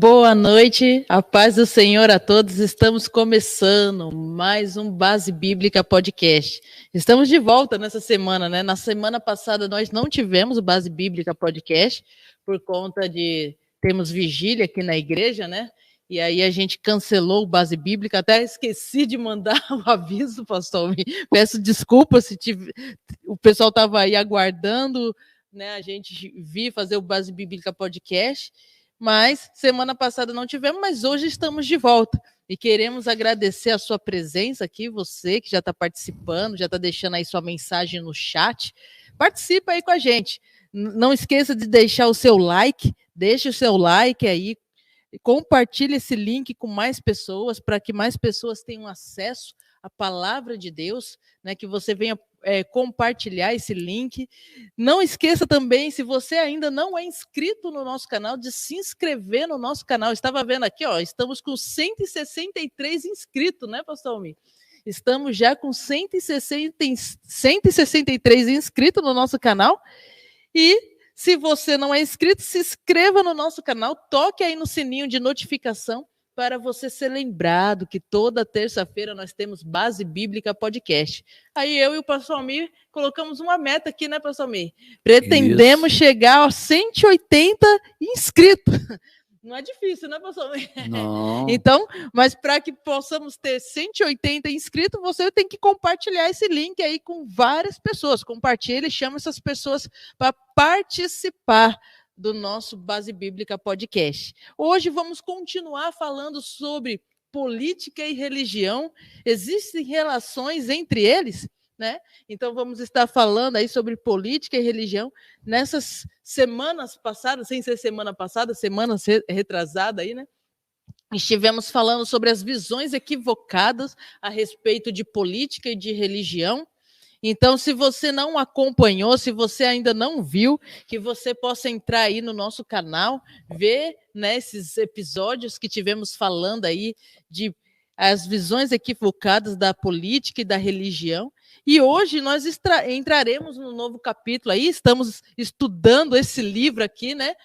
Boa noite, a paz do Senhor a todos. Estamos começando mais um Base Bíblica Podcast. Estamos de volta nessa semana, né? Na semana passada nós não tivemos o Base Bíblica Podcast por conta de termos vigília aqui na igreja, né? E aí a gente cancelou o Base Bíblica, até esqueci de mandar o aviso, pastor. Peço desculpa se o pessoal estava aí aguardando, né? A gente vir fazer o Base Bíblica Podcast. Mas semana passada não tivemos, mas hoje estamos de volta. E queremos agradecer a sua presença aqui, você que já está participando, já está deixando aí sua mensagem no chat. Participa aí com a gente. Não esqueça de deixar o seu like, deixe o seu like aí, compartilhe esse link com mais pessoas, para que mais pessoas tenham acesso à palavra de Deus, né, que você venha compartilhar esse link. Não esqueça também, se você ainda não é inscrito no nosso canal, de se inscrever no nosso canal. Estava vendo aqui, ó, estamos com 163 inscritos, né, pastor Almir? Estamos já com 163 inscritos no nosso canal. E se você não é inscrito, se inscreva no nosso canal, toque aí no sininho de notificação para você ser lembrado que toda terça-feira nós temos Base Bíblica Podcast. Aí eu e o pastor Almir colocamos uma meta aqui, né, pastor Almir? Pretendemos chegar a 180 inscritos. Não é difícil, né, pastor? Não. Então, mas para que possamos ter 180 inscritos, você tem que compartilhar esse link aí com várias pessoas. Compartilhe e chama essas pessoas para participar do nosso Base Bíblica Podcast. Hoje vamos continuar falando sobre política e religião. Existem relações entre eles? Né? Então vamos estar falando aí sobre política e religião nessas semanas passadas, sem ser semana passada, semanas retrasadas aí, né? Estivemos falando sobre as visões equivocadas a respeito de política e de religião. Então, se você não acompanhou, se você ainda não viu, que você possa entrar aí no nosso canal, ver, né, esses episódios que tivemos falando aí de as visões equivocadas da política e da religião. E hoje nós entraremos no novo capítulo aí, estamos estudando esse livro aqui, né?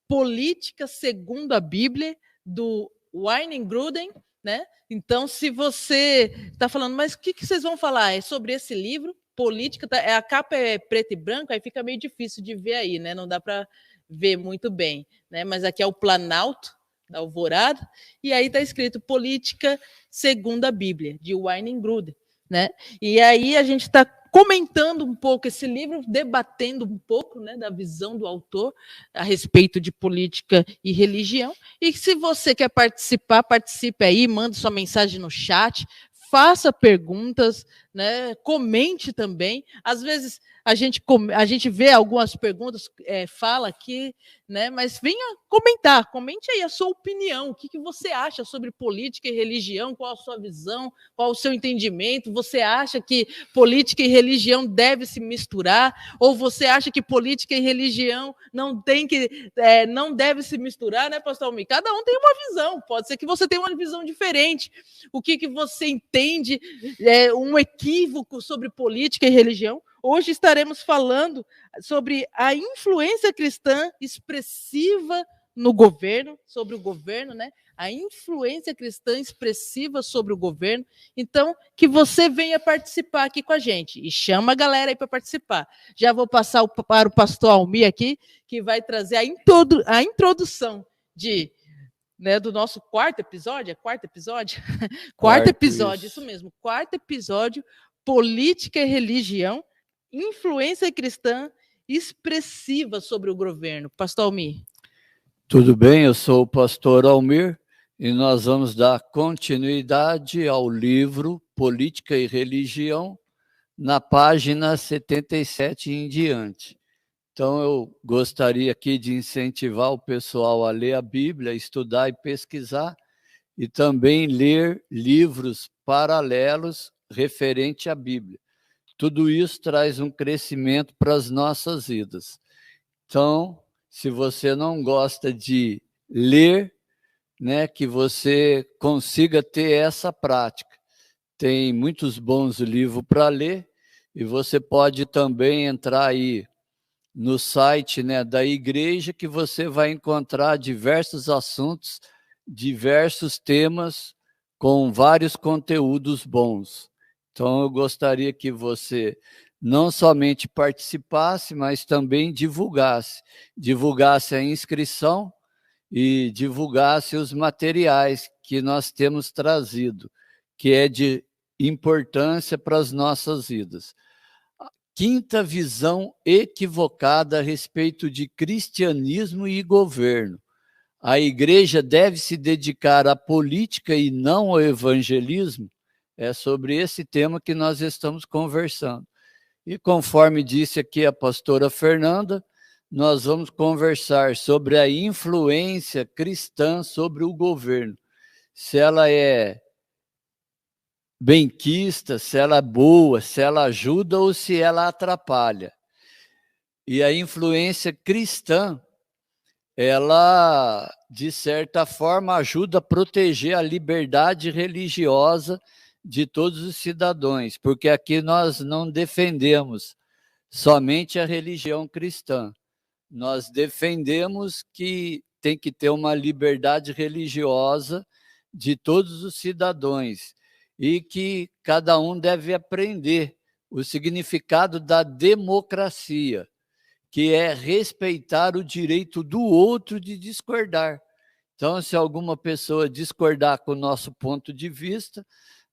Política segundo a Bíblia, do Wayne Grudem, né? Então, se você está falando, mas o que vocês vão falar? É sobre esse livro, política, a capa é preto e branco, aí fica meio difícil de ver aí, né? Não dá para ver muito bem, né? Mas aqui é o Planalto da Alvorada, e aí está escrito Política segundo a Bíblia, de Wayne Grudem, né? E aí a gente está comentando um pouco esse livro, debatendo um pouco, né, da visão do autor a respeito de política e religião. E se você quer participar, participe aí, manda sua mensagem no chat, faça perguntas, né, comente também. Às vezes a gente vê algumas perguntas, fala aqui, né, mas venha comentar, comente aí a sua opinião, o que você acha sobre política e religião, qual a sua visão, qual o seu entendimento, você acha que política e religião devem se misturar, ou você acha que política e religião não deve se misturar, né, pastor Almir? Cada um tem uma visão, pode ser que você tenha uma visão diferente. O que você entende, um equívoco sobre política e religião? Hoje estaremos falando sobre a influência cristã expressiva no governo, sobre o governo, né? A influência cristã expressiva sobre o governo. Então, que você venha participar aqui com a gente. E chama a galera aí para participar. Já vou passar para o pastor Almir aqui, que vai trazer a introdução do nosso quarto episódio. É quarto episódio? Quarto episódio, isso mesmo. Quarto episódio, política e religião, influência cristã expressiva sobre o governo. Pastor Almir. Tudo bem, eu sou o pastor Almir e nós vamos dar continuidade ao livro Política e Religião na página 77 em diante. Então eu gostaria aqui de incentivar o pessoal a ler a Bíblia, estudar e pesquisar e também ler livros paralelos referente à Bíblia. Tudo isso traz um crescimento para as nossas vidas. Então, se você não gosta de ler, né, que você consiga ter essa prática. Tem muitos bons livros para ler e você pode também entrar aí no site, né, da igreja, que você vai encontrar diversos assuntos, diversos temas, com vários conteúdos bons. Então, eu gostaria que você não somente participasse, mas também divulgasse. Divulgasse a inscrição e divulgasse os materiais que nós temos trazido, que é de importância para as nossas vidas. Quinta visão equivocada a respeito de cristianismo e governo. A igreja deve se dedicar à política e não ao evangelismo? É sobre esse tema que nós estamos conversando. E conforme disse aqui a pastora Fernanda, nós vamos conversar sobre a influência cristã sobre o governo. Se ela é benquista, se ela é boa, se ela ajuda ou se ela atrapalha. E a influência cristã, ela, de certa forma, ajuda a proteger a liberdade religiosa de todos os cidadãos, porque aqui nós não defendemos somente a religião cristã. Nós defendemos que tem que ter uma liberdade religiosa de todos os cidadãos e que cada um deve aprender o significado da democracia, que é respeitar o direito do outro de discordar. Então, se alguma pessoa discordar com o nosso ponto de vista,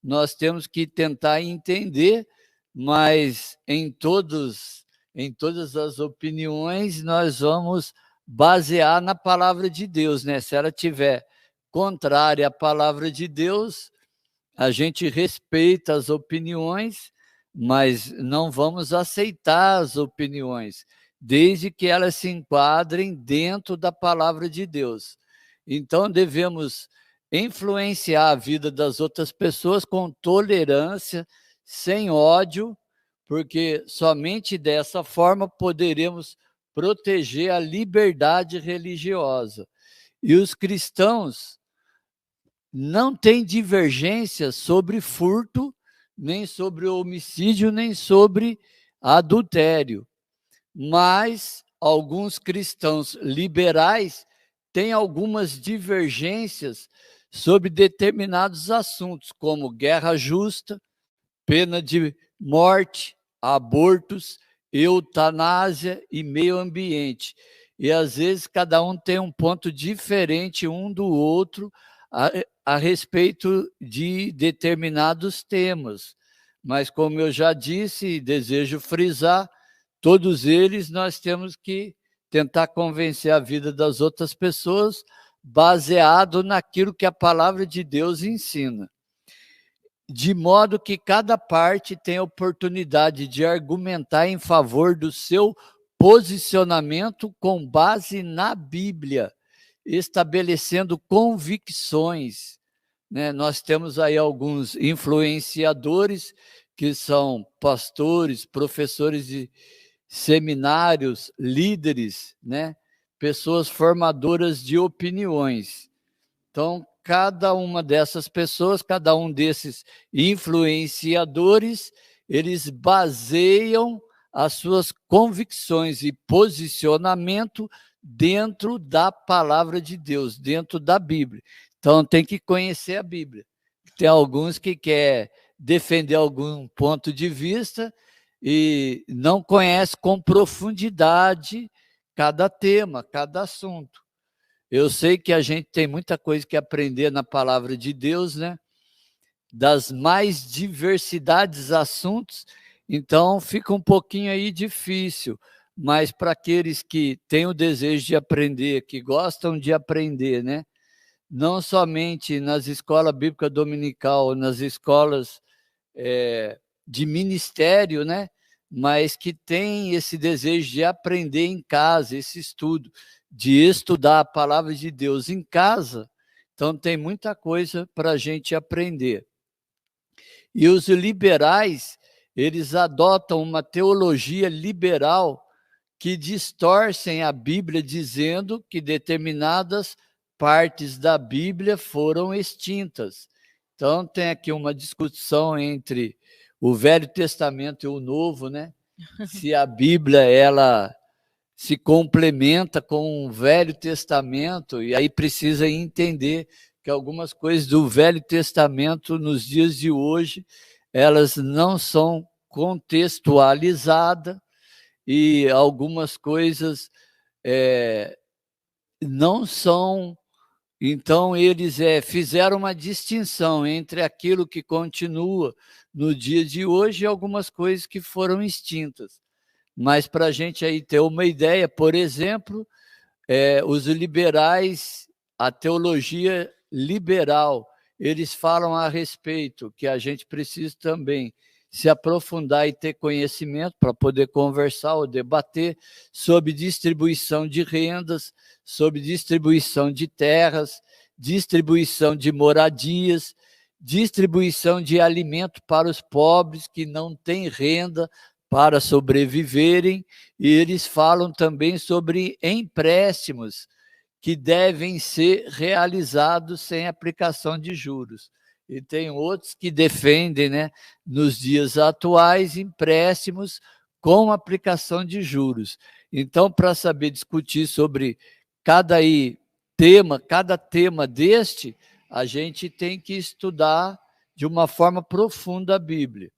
nós temos que tentar entender, mas em todas as opiniões, nós vamos basear na palavra de Deus, né? Se ela tiver contrária à palavra de Deus, a gente respeita as opiniões, mas não vamos aceitar as opiniões, desde que elas se enquadrem dentro da palavra de Deus. Então, devemos influenciar a vida das outras pessoas com tolerância, sem ódio, porque somente dessa forma poderemos proteger a liberdade religiosa. E os cristãos não têm divergência sobre furto, nem sobre homicídio, nem sobre adultério. Mas alguns cristãos liberais têm algumas divergências sobre determinados assuntos, como guerra justa, pena de morte, abortos, eutanásia e meio ambiente. E às vezes cada um tem um ponto diferente um do outro a respeito de determinados temas. Mas como eu já disse e desejo frisar, todos eles nós temos que tentar convencer a vida das outras pessoas baseado naquilo que a palavra de Deus ensina, de modo que cada parte tem a oportunidade de argumentar em favor do seu posicionamento com base na Bíblia, estabelecendo convicções, né? Nós temos aí alguns influenciadores que são pastores, professores de seminários, líderes, né? Pessoas formadoras de opiniões. Então, cada uma dessas pessoas, cada um desses influenciadores, eles baseiam as suas convicções e posicionamento dentro da palavra de Deus, dentro da Bíblia. Então, tem que conhecer a Bíblia. Tem alguns que querem defender algum ponto de vista e não conhece com profundidade cada tema, cada assunto. Eu sei que a gente tem muita coisa que aprender na palavra de Deus, né? Das mais diversidades de assuntos, então fica um pouquinho aí difícil, mas para aqueles que têm o desejo de aprender, que gostam de aprender, né? Não somente nas escolas bíblicas dominical, nas escolas de ministério, né? Mas que tem esse desejo de aprender em casa, esse estudo, de estudar a palavra de Deus em casa. Então, tem muita coisa para a gente aprender. E os liberais, eles adotam uma teologia liberal que distorcem a Bíblia, dizendo que determinadas partes da Bíblia foram extintas. Então, tem aqui uma discussão entre o Velho Testamento e o Novo, né? Se a Bíblia, ela se complementa com o Velho Testamento, e aí precisa entender que algumas coisas do Velho Testamento, nos dias de hoje, elas não são contextualizadas, e algumas coisas não são. Então, eles fizeram uma distinção entre aquilo que continua no dia de hoje e algumas coisas que foram extintas. Mas, para a gente aí ter uma ideia, por exemplo, os liberais, a teologia liberal, eles falam a respeito que a gente precisa também se aprofundar e ter conhecimento para poder conversar ou debater sobre distribuição de rendas, sobre distribuição de terras, distribuição de moradias, distribuição de alimento para os pobres que não têm renda para sobreviverem, e eles falam também sobre empréstimos que devem ser realizados sem aplicação de juros. E tem outros que defendem, né, nos dias atuais, empréstimos com aplicação de juros. Então, para saber discutir sobre cada tema deste, a gente tem que estudar de uma forma profunda a Bíblia.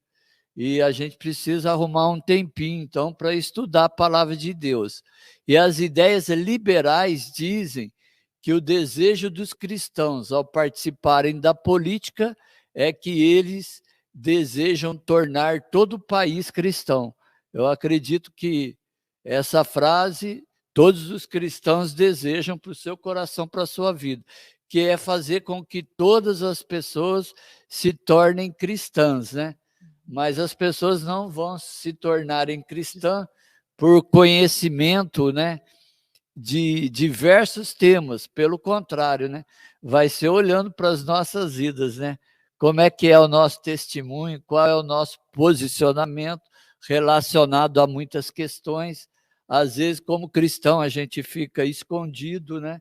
E a gente precisa arrumar um tempinho, então, para estudar a palavra de Deus. E as ideias liberais dizem que o desejo dos cristãos, ao participarem da política, é que eles desejam tornar todo o país cristão. Eu acredito que essa frase todos os cristãos desejam para o seu coração, para a sua vida, que é fazer com que todas as pessoas se tornem cristãs, né? Mas as pessoas não vão se tornarem cristãs por conhecimento, né, de diversos temas. Pelo contrário, né, vai ser olhando para as nossas vidas, né? Como é que é o nosso testemunho, qual é o nosso posicionamento relacionado a muitas questões. Às vezes, como cristão, a gente fica escondido, né?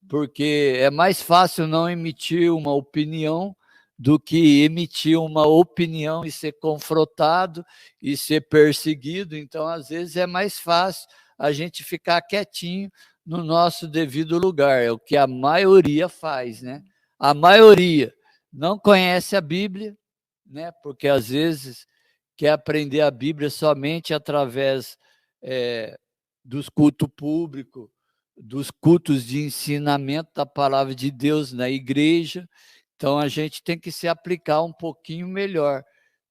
Porque é mais fácil não emitir uma opinião do que emitir uma opinião e ser confrontado e ser perseguido. Então, às vezes, é mais fácil a gente ficar quietinho no nosso devido lugar. É o que a maioria faz, né? A maioria não conhece a Bíblia, né? Porque, às vezes, quer aprender a Bíblia somente através dos cultos públicos, dos cultos de ensinamento da palavra de Deus na igreja. Então, a gente tem que se aplicar um pouquinho melhor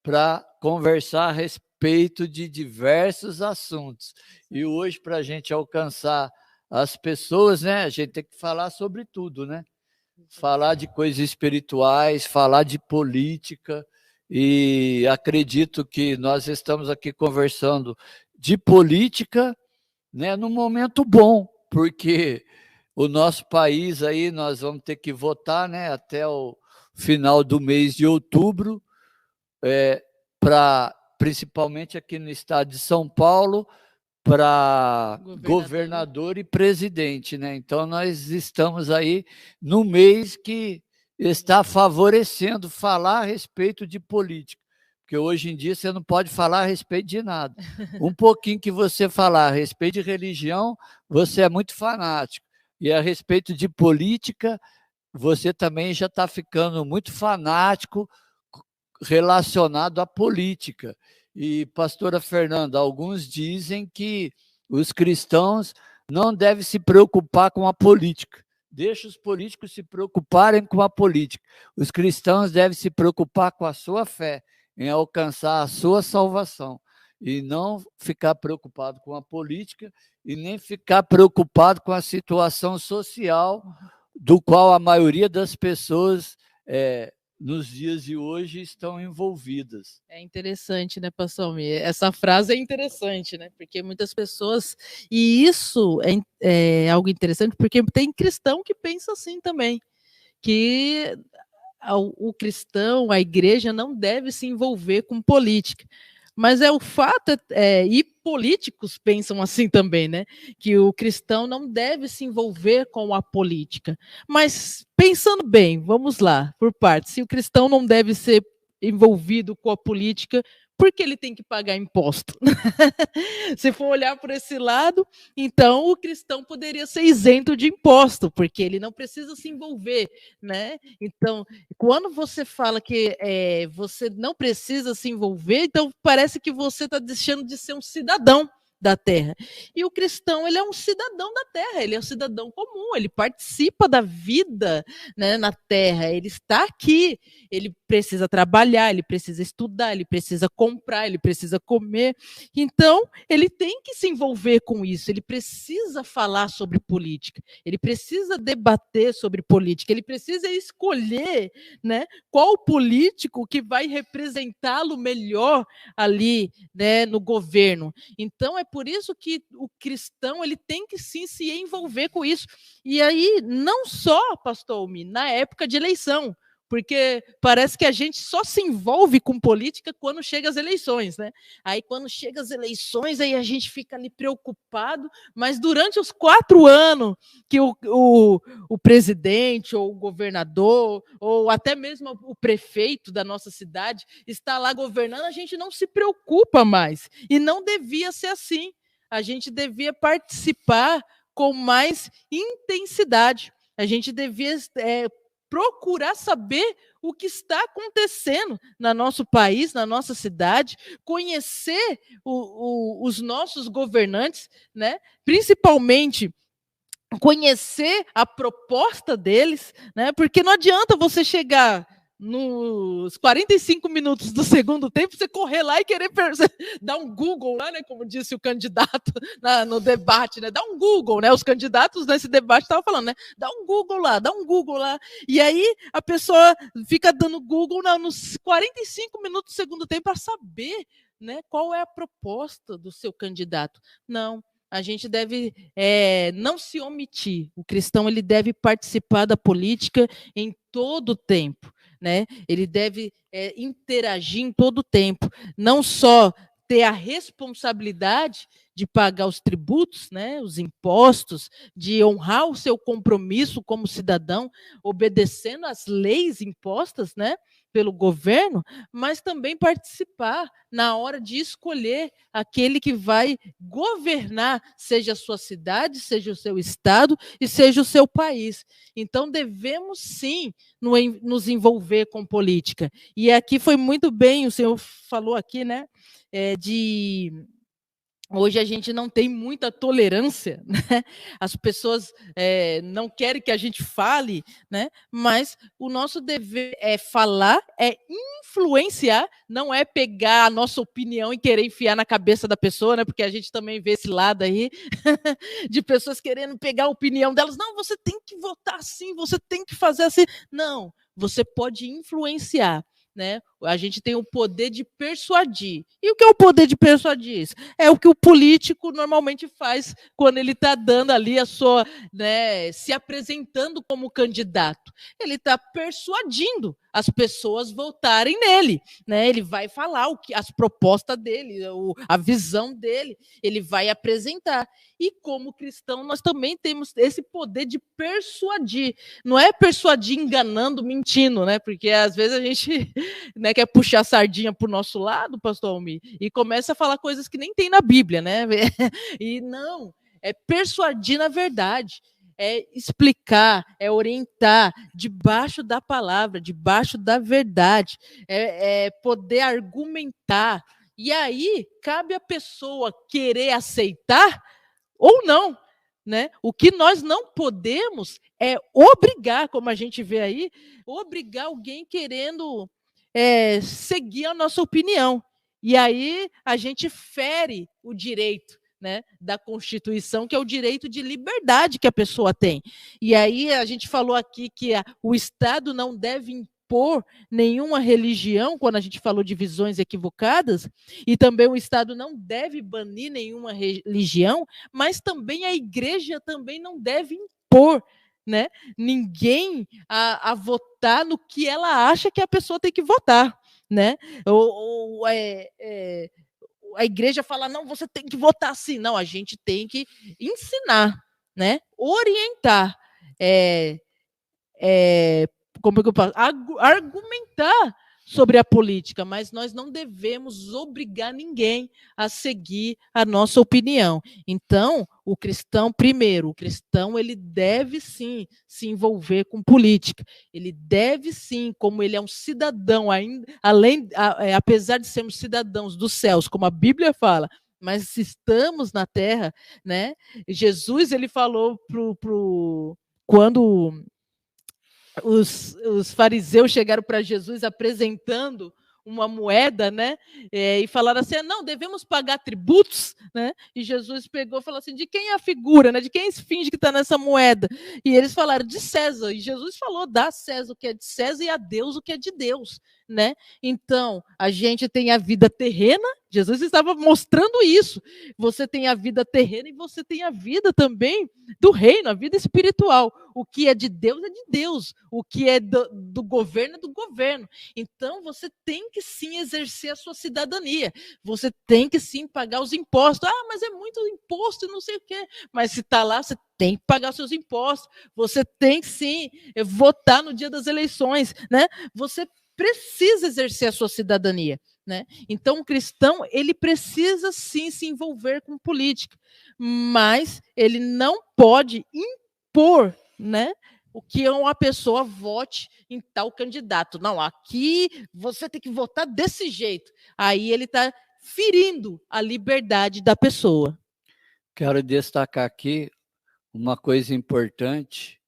para conversar a respeito de diversos assuntos. E hoje, para a gente alcançar as pessoas, né, a gente tem que falar sobre tudo, né? Falar de coisas espirituais, falar de política, e acredito que nós estamos aqui conversando de política, né, num momento bom, porque o nosso país aí, nós vamos ter que votar, né, até o final do mês de outubro, principalmente aqui no estado de São Paulo, para governador e presidente, né? Então, nós estamos aí no mês que está favorecendo falar a respeito de política, porque hoje em dia você não pode falar a respeito de nada. Um pouquinho que você falar a respeito de religião, você é muito fanático. E a respeito de política, você também já está ficando muito fanático relacionado à política. E, pastora Fernanda, alguns dizem que os cristãos não devem se preocupar com a política. Deixa os políticos se preocuparem com a política. Os cristãos devem se preocupar com a sua fé, em alcançar a sua salvação. E não ficar preocupado com a política e nem ficar preocupado com a situação social do qual a maioria das pessoas nos dias de hoje estão envolvidas. É interessante, né, pastor Almir? Essa frase é interessante, né? Porque muitas pessoas... E isso é algo interessante, porque tem cristão que pensa assim também, que o cristão, a igreja, não deve se envolver com política. Mas o fato e políticos pensam assim também, né? Que o cristão não deve se envolver com a política. Mas, pensando bem, vamos lá, por partes. Se o cristão não deve ser envolvido com a política, Por que ele tem que pagar imposto? Se for olhar por esse lado, então o cristão poderia ser isento de imposto, porque ele não precisa se envolver, né? Então, quando você fala que você não precisa se envolver, então parece que você está deixando de ser um cidadão da terra. E o cristão, ele é um cidadão da terra, ele é um cidadão comum, ele participa da vida, né, na terra, ele está aqui, ele precisa trabalhar, ele precisa estudar, ele precisa comprar, ele precisa comer. Então, ele tem que se envolver com isso, ele precisa falar sobre política, ele precisa debater sobre política, ele precisa escolher, né, qual político que vai representá-lo melhor ali, né, no governo. Então, é por isso que o cristão, ele tem que sim se envolver com isso. E aí, não só, pastor Almi, na época de eleição, porque parece que a gente só se envolve com política quando chega as eleições, né? Aí, quando chega as eleições, aí a gente fica ali preocupado, mas durante os 4 anos que o presidente, ou o governador, ou até mesmo o prefeito da nossa cidade está lá governando, a gente não se preocupa mais. E não devia ser assim. A gente devia participar com mais intensidade. A gente devia procurar saber o que está acontecendo no nosso país, na nossa cidade, conhecer os nossos governantes, né? Principalmente conhecer a proposta deles, né? Porque não adianta você chegar nos 45 minutos do segundo tempo, você correr lá e querer dar um Google lá, né? Como disse o candidato no debate, né? Dá um Google, né? Os candidatos nesse debate estavam falando, né? Dá um Google lá. E aí a pessoa fica dando Google nos 45 minutos do segundo tempo para saber, né, qual é a proposta do seu candidato. Não. A gente deve não se omitir. O cristão, ele deve participar da política em todo o tempo, né? Ele deve interagir em todo o tempo, não só ter a responsabilidade de pagar os tributos, né, os impostos, de honrar o seu compromisso como cidadão, obedecendo às leis impostas, né, pelo governo, mas também participar na hora de escolher aquele que vai governar, seja a sua cidade, seja o seu estado e seja o seu país. Então, devemos sim nos envolver com política. E aqui foi muito bem, o senhor falou aqui, né, hoje a gente não tem muita tolerância, né? As pessoas não querem que a gente fale, né? Mas o nosso dever é falar, é influenciar, não é pegar a nossa opinião e querer enfiar na cabeça da pessoa, né? Porque a gente também vê esse lado aí de pessoas querendo pegar a opinião delas. Não, você tem que votar assim, você tem que fazer assim. Não, você pode influenciar. Né? A gente tem o poder de persuadir. E o que é o poder de persuadir? É o que o político normalmente faz quando ele está dando ali a sua, né, se apresentando como candidato. Ele está persuadindo as pessoas votarem nele, né? Ele vai falar as propostas dele, a visão dele, ele vai apresentar. E como cristão, nós também temos esse poder de persuadir. Não é persuadir enganando, mentindo, né? Porque às vezes a gente, né, quer puxar a sardinha para o nosso lado, pastor Almi, e começa a falar coisas que nem tem na Bíblia, né? E não, é persuadir na verdade. É explicar, é orientar debaixo da palavra, debaixo da verdade, é poder argumentar. E aí, cabe a pessoa querer aceitar ou não, né? O que nós não podemos é obrigar, como a gente vê aí, obrigar alguém querendo seguir a nossa opinião. E aí a gente fere o direito, né, da Constituição, que é o direito de liberdade que a pessoa tem. E aí a gente falou aqui que o Estado não deve impor nenhuma religião, quando a gente falou de visões equivocadas, e também o Estado não deve banir nenhuma religião, mas também a igreja também não deve impor, né, ninguém a votar no que ela acha que a pessoa tem que votar, né? A igreja fala, não, você tem que votar assim. Não, a gente tem que ensinar, né? Orientar, como é que eu posso? Argumentar sobre a política, mas nós não devemos obrigar ninguém a seguir a nossa opinião. Então, o cristão, primeiro, o cristão ele deve sim se envolver com política. Ele deve sim, como ele é um cidadão, ainda, apesar de sermos cidadãos dos céus, como a Bíblia fala, mas estamos na terra, né? Jesus ele falou quando os fariseus chegaram para Jesus apresentando uma moeda, né? E falaram assim: não, devemos pagar tributos, né? E Jesus pegou e falou assim: de quem é a figura, né? De quem finge que está nessa moeda? E eles falaram de César. E Jesus falou: dá a César o que é de César e a Deus o que é de Deus, né? Então, a gente tem a vida terrena. Jesus estava mostrando isso. Você tem a vida terrena e você tem a vida também do reino, a vida espiritual. O que é de Deus. O que é do governo é do governo. Então, você tem que sim exercer a sua cidadania. Você tem que sim pagar os impostos. Ah, mas é muito imposto e não sei o quê. Mas se está lá, você tem que pagar seus impostos. Você tem que sim votar no dia das eleições, né? Você precisa exercer a sua cidadania, né? Então, o cristão, ele precisa sim se envolver com política, mas ele não pode impor, né, o que uma pessoa vote em tal candidato. Não, aqui você tem que votar desse jeito. Aí ele está ferindo a liberdade da pessoa. Quero destacar aqui uma coisa importante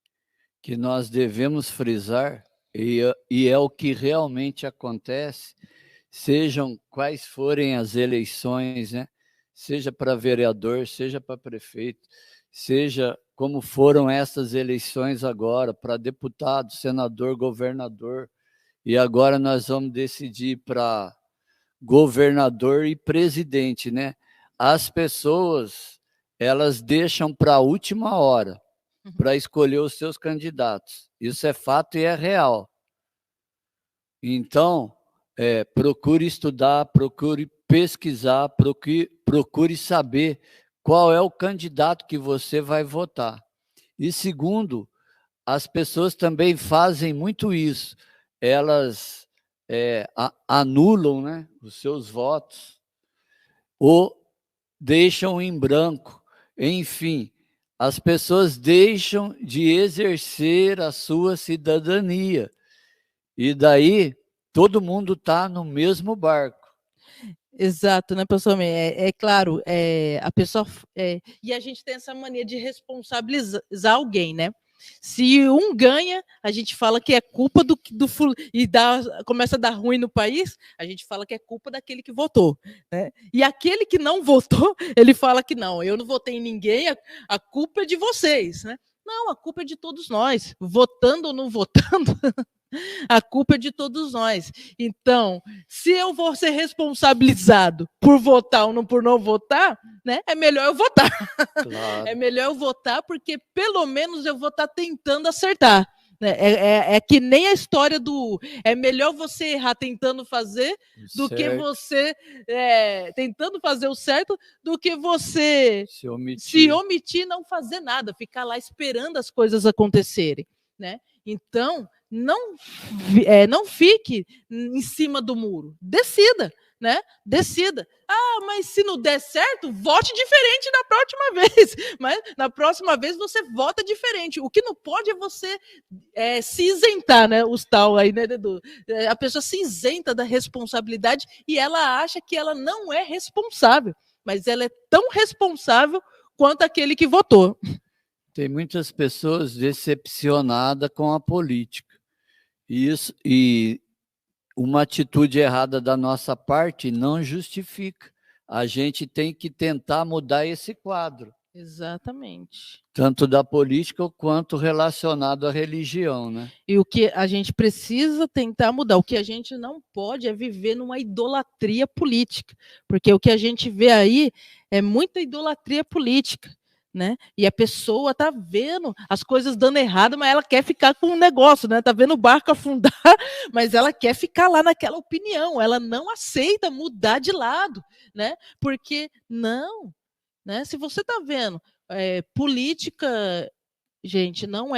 que nós devemos frisar, e é o que realmente acontece, sejam quais forem as eleições, né? Seja para vereador, seja para prefeito, seja como foram essas eleições agora, para deputado, senador, governador, e agora nós vamos decidir para governador e presidente, né? As pessoas, elas deixam para a última hora para escolher os seus candidatos. Isso é fato e é real. Então, procure estudar, procure pesquisar, procure saber qual é o candidato que você vai votar. E segundo, as pessoas também fazem muito isso. Elas anulam, né, os seus votos ou deixam em branco. Enfim, as pessoas deixam de exercer a sua cidadania. E daí, todo mundo está no mesmo barco. Exato, né, pessoal? É claro, a pessoa. E a gente tem essa mania de responsabilizar alguém, né? Se um ganha, a gente fala que é culpa do e começa a dar ruim no país, a gente fala que é culpa daquele que votou, né? E aquele que não votou, ele fala que não, eu não votei em ninguém, a culpa é de vocês, né? Não, a culpa é de todos nós, votando ou não votando. A culpa é de todos nós. Então, se eu vou ser responsabilizado por votar ou não por não votar, né, é melhor eu votar. Claro. É melhor eu votar porque pelo menos eu vou estar tentando acertar. É que nem a história do... É melhor você errar tentando fazer do que você tentando fazer o certo do que você se omitir e não fazer nada, ficar lá esperando as coisas acontecerem, né? Então, não fique em cima do muro. Decida, né? Decida. Ah, mas se não der certo, vote diferente na próxima vez. Mas na próxima vez você vota diferente. O que não pode é você se isentar, né? Os tal aí, né, Edu? A pessoa se isenta da responsabilidade e ela acha que ela não é responsável. Mas ela é tão responsável quanto aquele que votou. Tem muitas pessoas decepcionadas com a política. E uma atitude errada da nossa parte não justifica. A gente tem que tentar mudar esse quadro. Exatamente. Tanto da política quanto relacionado à religião, né? E o que a gente precisa tentar mudar, o que a gente não pode é viver numa idolatria política, porque o que a gente vê aí é muita idolatria política, né? E a pessoa tá vendo as coisas dando errado, mas ela quer ficar com o negócio, né? Tá vendo o barco afundar, mas ela quer ficar lá naquela opinião, ela não aceita mudar de lado, né? Porque não, né? Se você tá vendo política, gente, não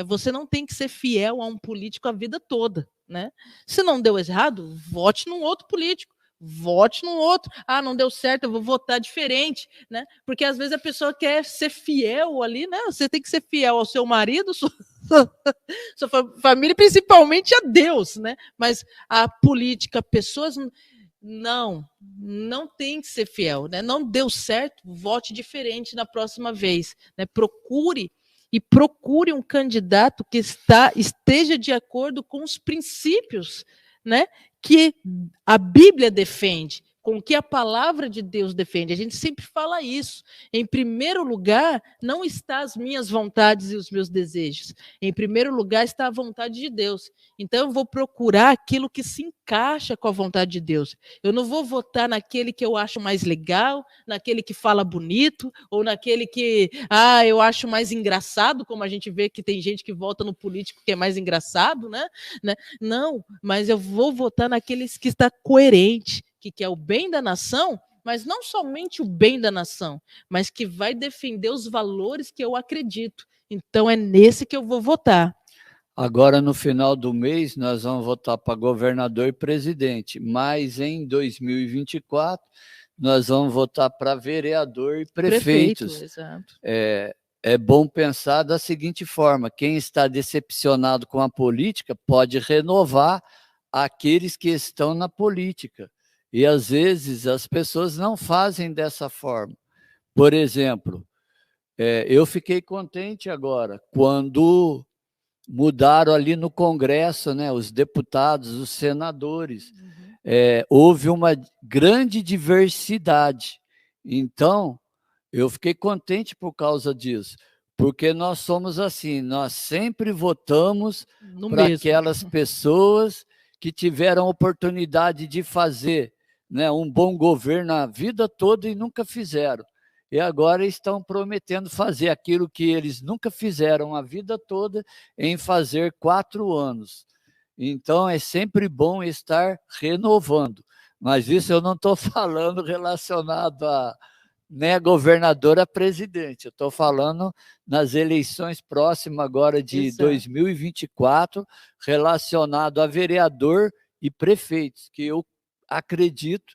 você não tem que ser fiel a um político a vida toda, né? Se não deu errado, vote num outro político. Vote num outro. Ah, não deu certo, eu vou votar diferente, né? Porque às vezes a pessoa quer ser fiel ali, né? Você tem que ser fiel ao seu marido, sua família, principalmente a Deus, né? Mas a política, pessoas não tem que ser fiel, né? Não deu certo, vote diferente na próxima vez, né? Procure um candidato que esteja de acordo com os princípios, né, que a Bíblia defende, com o que a palavra de Deus defende. A gente sempre fala isso. Em primeiro lugar, não está as minhas vontades e os meus desejos. Em primeiro lugar está a vontade de Deus. Então eu vou procurar aquilo que se encaixa com a vontade de Deus. Eu não vou votar naquele que eu acho mais legal, naquele que fala bonito, ou naquele que eu acho mais engraçado, como a gente vê que tem gente que vota no político que é mais engraçado, né? Não, mas eu vou votar naqueles que está coerente, que quer o bem da nação, mas não somente o bem da nação, mas que vai defender os valores que eu acredito. Então é nesse que eu vou votar. Agora, no final do mês, nós vamos votar para governador e presidente, mas em 2024, nós vamos votar para vereador e prefeitos. Prefeito, exato. É bom pensar da seguinte forma: quem está decepcionado com a política pode renovar aqueles que estão na política. E, às vezes, as pessoas não fazem dessa forma. Por exemplo, eu fiquei contente agora quando mudaram ali no Congresso, né, os deputados, os senadores. Houve uma grande diversidade. Então, eu fiquei contente por causa disso, porque nós somos assim, nós sempre votamos para aquelas pessoas que tiveram oportunidade de fazer, né, um bom governo a vida toda e nunca fizeram. E agora estão prometendo fazer aquilo que eles nunca fizeram a vida toda em fazer 4 anos. Então, é sempre bom estar renovando. Mas isso eu não estou falando relacionado a governador a presidente. Eu estou falando nas eleições próximas agora de Exato. 2024, relacionado a vereador e prefeitos, que eu acredito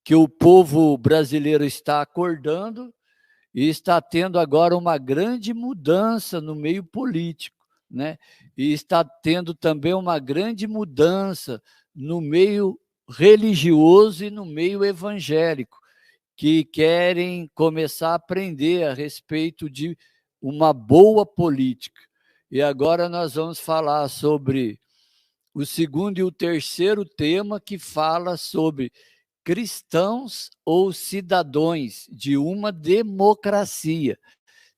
que o povo brasileiro está acordando e está tendo agora uma grande mudança no meio político, né? E está tendo também uma grande mudança no meio religioso e no meio evangélico, que querem começar a aprender a respeito de uma boa política. E agora nós vamos falar sobre o segundo e o terceiro tema, que fala sobre cristãos ou cidadãos de uma democracia.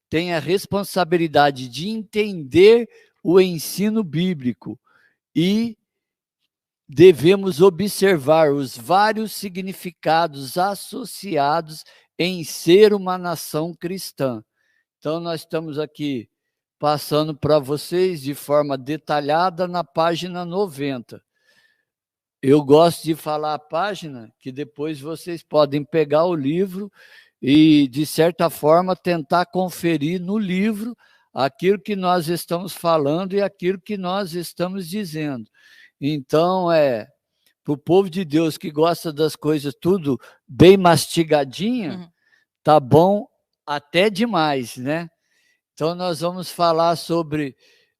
Tem a responsabilidade de entender o ensino bíblico e devemos observar os vários significados associados em ser uma nação cristã. Então, nós estamos aqui passando para vocês de forma detalhada na página 90. Eu gosto de falar a página, que depois vocês podem pegar o livro e, de certa forma, tentar conferir no livro aquilo que nós estamos falando e aquilo que nós estamos dizendo. Então, para o povo de Deus que gosta das coisas tudo bem mastigadinha, tá bom até demais, né? Então, nós vamos falar sobre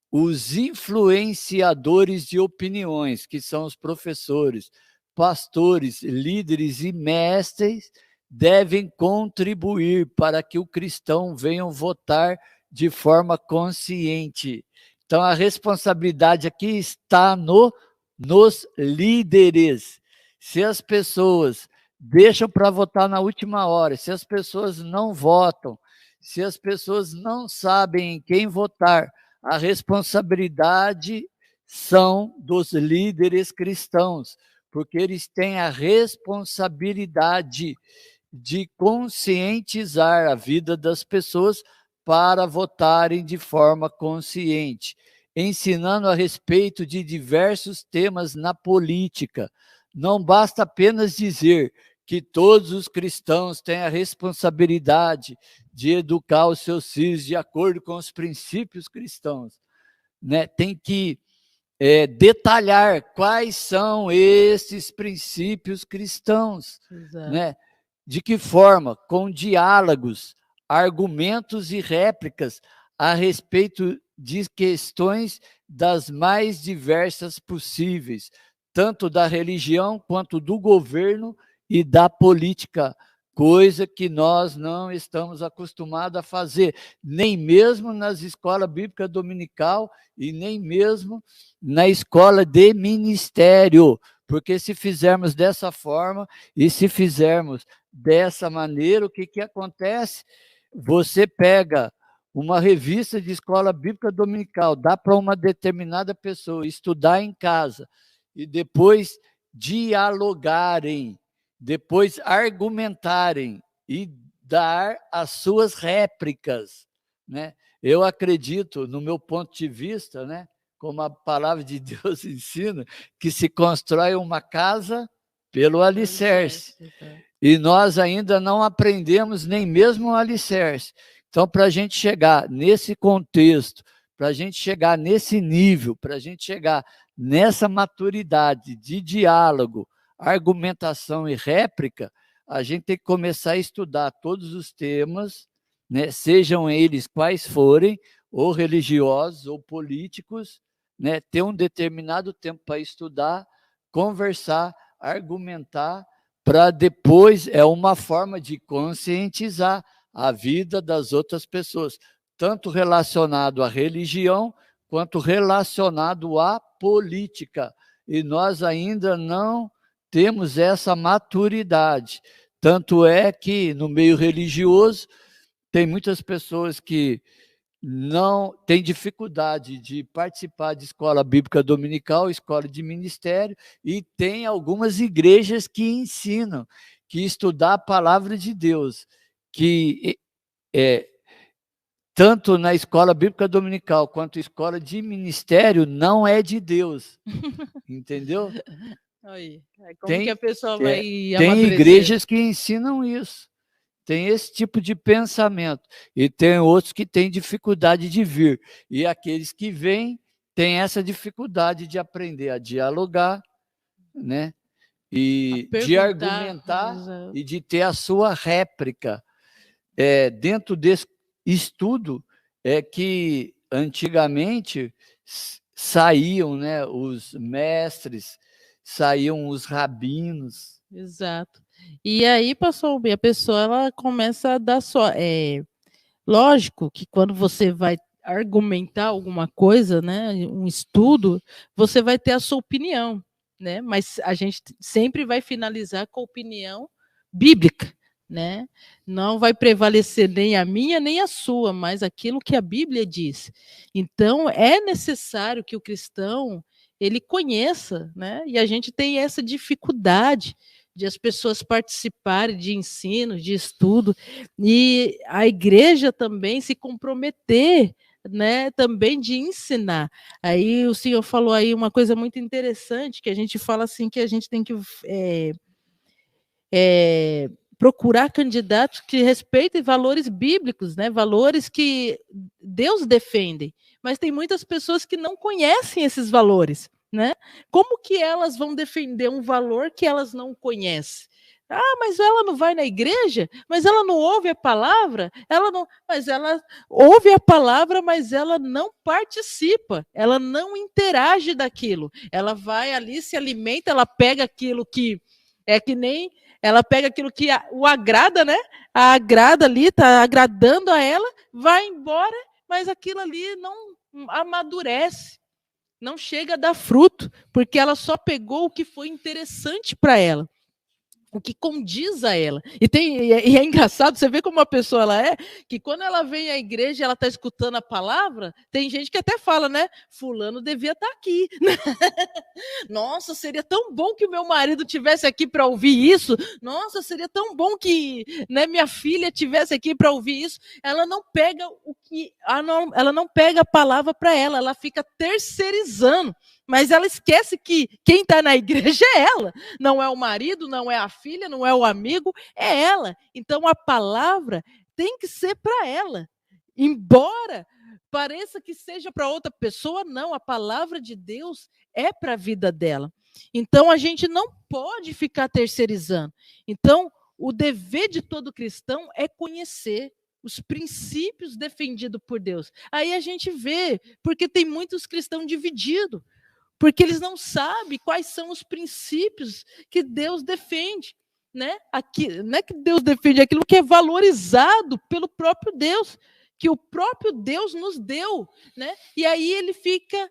os influenciadores de opiniões, que são os professores, pastores, líderes e mestres, devem contribuir para que o cristão venha votar de forma consciente. Então, a responsabilidade aqui está nos líderes. Se as pessoas deixam para votar na última hora, se as pessoas não votam, se as pessoas não sabem em quem votar, a responsabilidade são dos líderes cristãos, porque eles têm a responsabilidade de conscientizar a vida das pessoas para votarem de forma consciente, ensinando a respeito de diversos temas na política. Não basta apenas dizer que todos os cristãos têm a responsabilidade de educar os seus filhos de acordo com os princípios cristãos, né? Tem que detalhar quais são esses princípios cristãos, né? De que forma? Com diálogos, argumentos e réplicas a respeito de questões das mais diversas possíveis, tanto da religião quanto do governo e da política, coisa que nós não estamos acostumados a fazer, nem mesmo nas escolas bíblicas dominical e nem mesmo na escola de ministério, porque se fizermos dessa forma e se fizermos dessa maneira, o que acontece? Você pega uma revista de escola bíblica dominical, dá para uma determinada pessoa estudar em casa e depois dialogarem, depois argumentarem e dar as suas réplicas, né? Eu acredito, no meu ponto de vista, né, como a palavra de Deus ensina, que se constrói uma casa pelo alicerce. E nós ainda não aprendemos nem mesmo o alicerce. Então, para a gente chegar nesse contexto, para a gente chegar nesse nível, para a gente chegar nessa maturidade de diálogo, argumentação e réplica, a gente tem que começar a estudar todos os temas, né, sejam eles quais forem, ou religiosos ou políticos, né, ter um determinado tempo para estudar, conversar, argumentar, para depois, é uma forma de conscientizar a vida das outras pessoas, tanto relacionado à religião, quanto relacionado à política. E nós ainda não temos essa maturidade. Tanto é que, no meio religioso, tem muitas pessoas que não têm dificuldade de participar de escola bíblica dominical, escola de ministério, e tem algumas igrejas que ensinam que estudar a palavra de Deus, que tanto na escola bíblica dominical quanto escola de ministério, não é de Deus. Entendeu? Aí, como que a pessoa vai tem igrejas que ensinam isso. Tem esse tipo de pensamento. E tem outros que têm dificuldade de vir. E aqueles que vêm têm essa dificuldade de aprender a dialogar, né? E de argumentar e de ter a sua réplica. Dentro desse estudo é que antigamente saíam, né, os mestres, saíam os rabinos. Exato. E aí, pastor, a pessoa ela começa a dar só. Lógico que quando você vai argumentar alguma coisa, né, um estudo, você vai ter a sua opinião, né? Mas a gente sempre vai finalizar com a opinião bíblica, né? Não vai prevalecer nem a minha nem a sua, mas aquilo que a Bíblia diz. Então é necessário que o cristão ele conheça, né? E a gente tem essa dificuldade de as pessoas participarem de ensino, de estudo, e a igreja também se comprometer, né, também de ensinar. Aí o senhor falou aí uma coisa muito interessante, que a gente fala assim, que a gente tem que procurar candidatos que respeitem valores bíblicos, né, valores que Deus defende, mas tem muitas pessoas que não conhecem esses valores, né? Como que elas vão defender um valor que elas não conhecem? Ah, mas ela não vai na igreja? Mas ela não ouve a palavra? Mas ela ouve a palavra, mas ela não participa, ela não interage daquilo. Ela vai ali, se alimenta, ela pega aquilo que é que nem ela pega aquilo que o agrada, né? A agrada ali, tá agradando a ela, vai embora, mas aquilo ali não amadurece. Não chega a dar fruto, porque ela só pegou o que foi interessante para ela, o que condiz a ela. E é engraçado, você vê como a pessoa ela é, que quando ela vem à igreja e ela está escutando a palavra, tem gente que até fala, né? Fulano devia estar aqui. Nossa, seria tão bom que o meu marido tivesse aqui para ouvir isso. Nossa, seria tão bom que, né, minha filha tivesse aqui para ouvir isso. Ela não pega ela não pega a palavra para ela fica terceirizando. Mas ela esquece que quem está na igreja é ela, não é o marido, não é a filha, não é o amigo, é ela. Então a palavra tem que ser para ela. embora pareça que seja para outra pessoa, não, a palavra de Deus é para a vida dela. Então, a gente não pode ficar terceirizando. Então, o dever de todo cristão é conhecer os princípios defendidos por Deus. Aí a gente vê, porque tem muitos cristãos divididos, porque eles não sabem quais são os princípios que Deus defende. Né? Aqui, não é que Deus defende aquilo que é valorizado pelo próprio Deus, que o próprio Deus nos deu. Né? E aí ele fica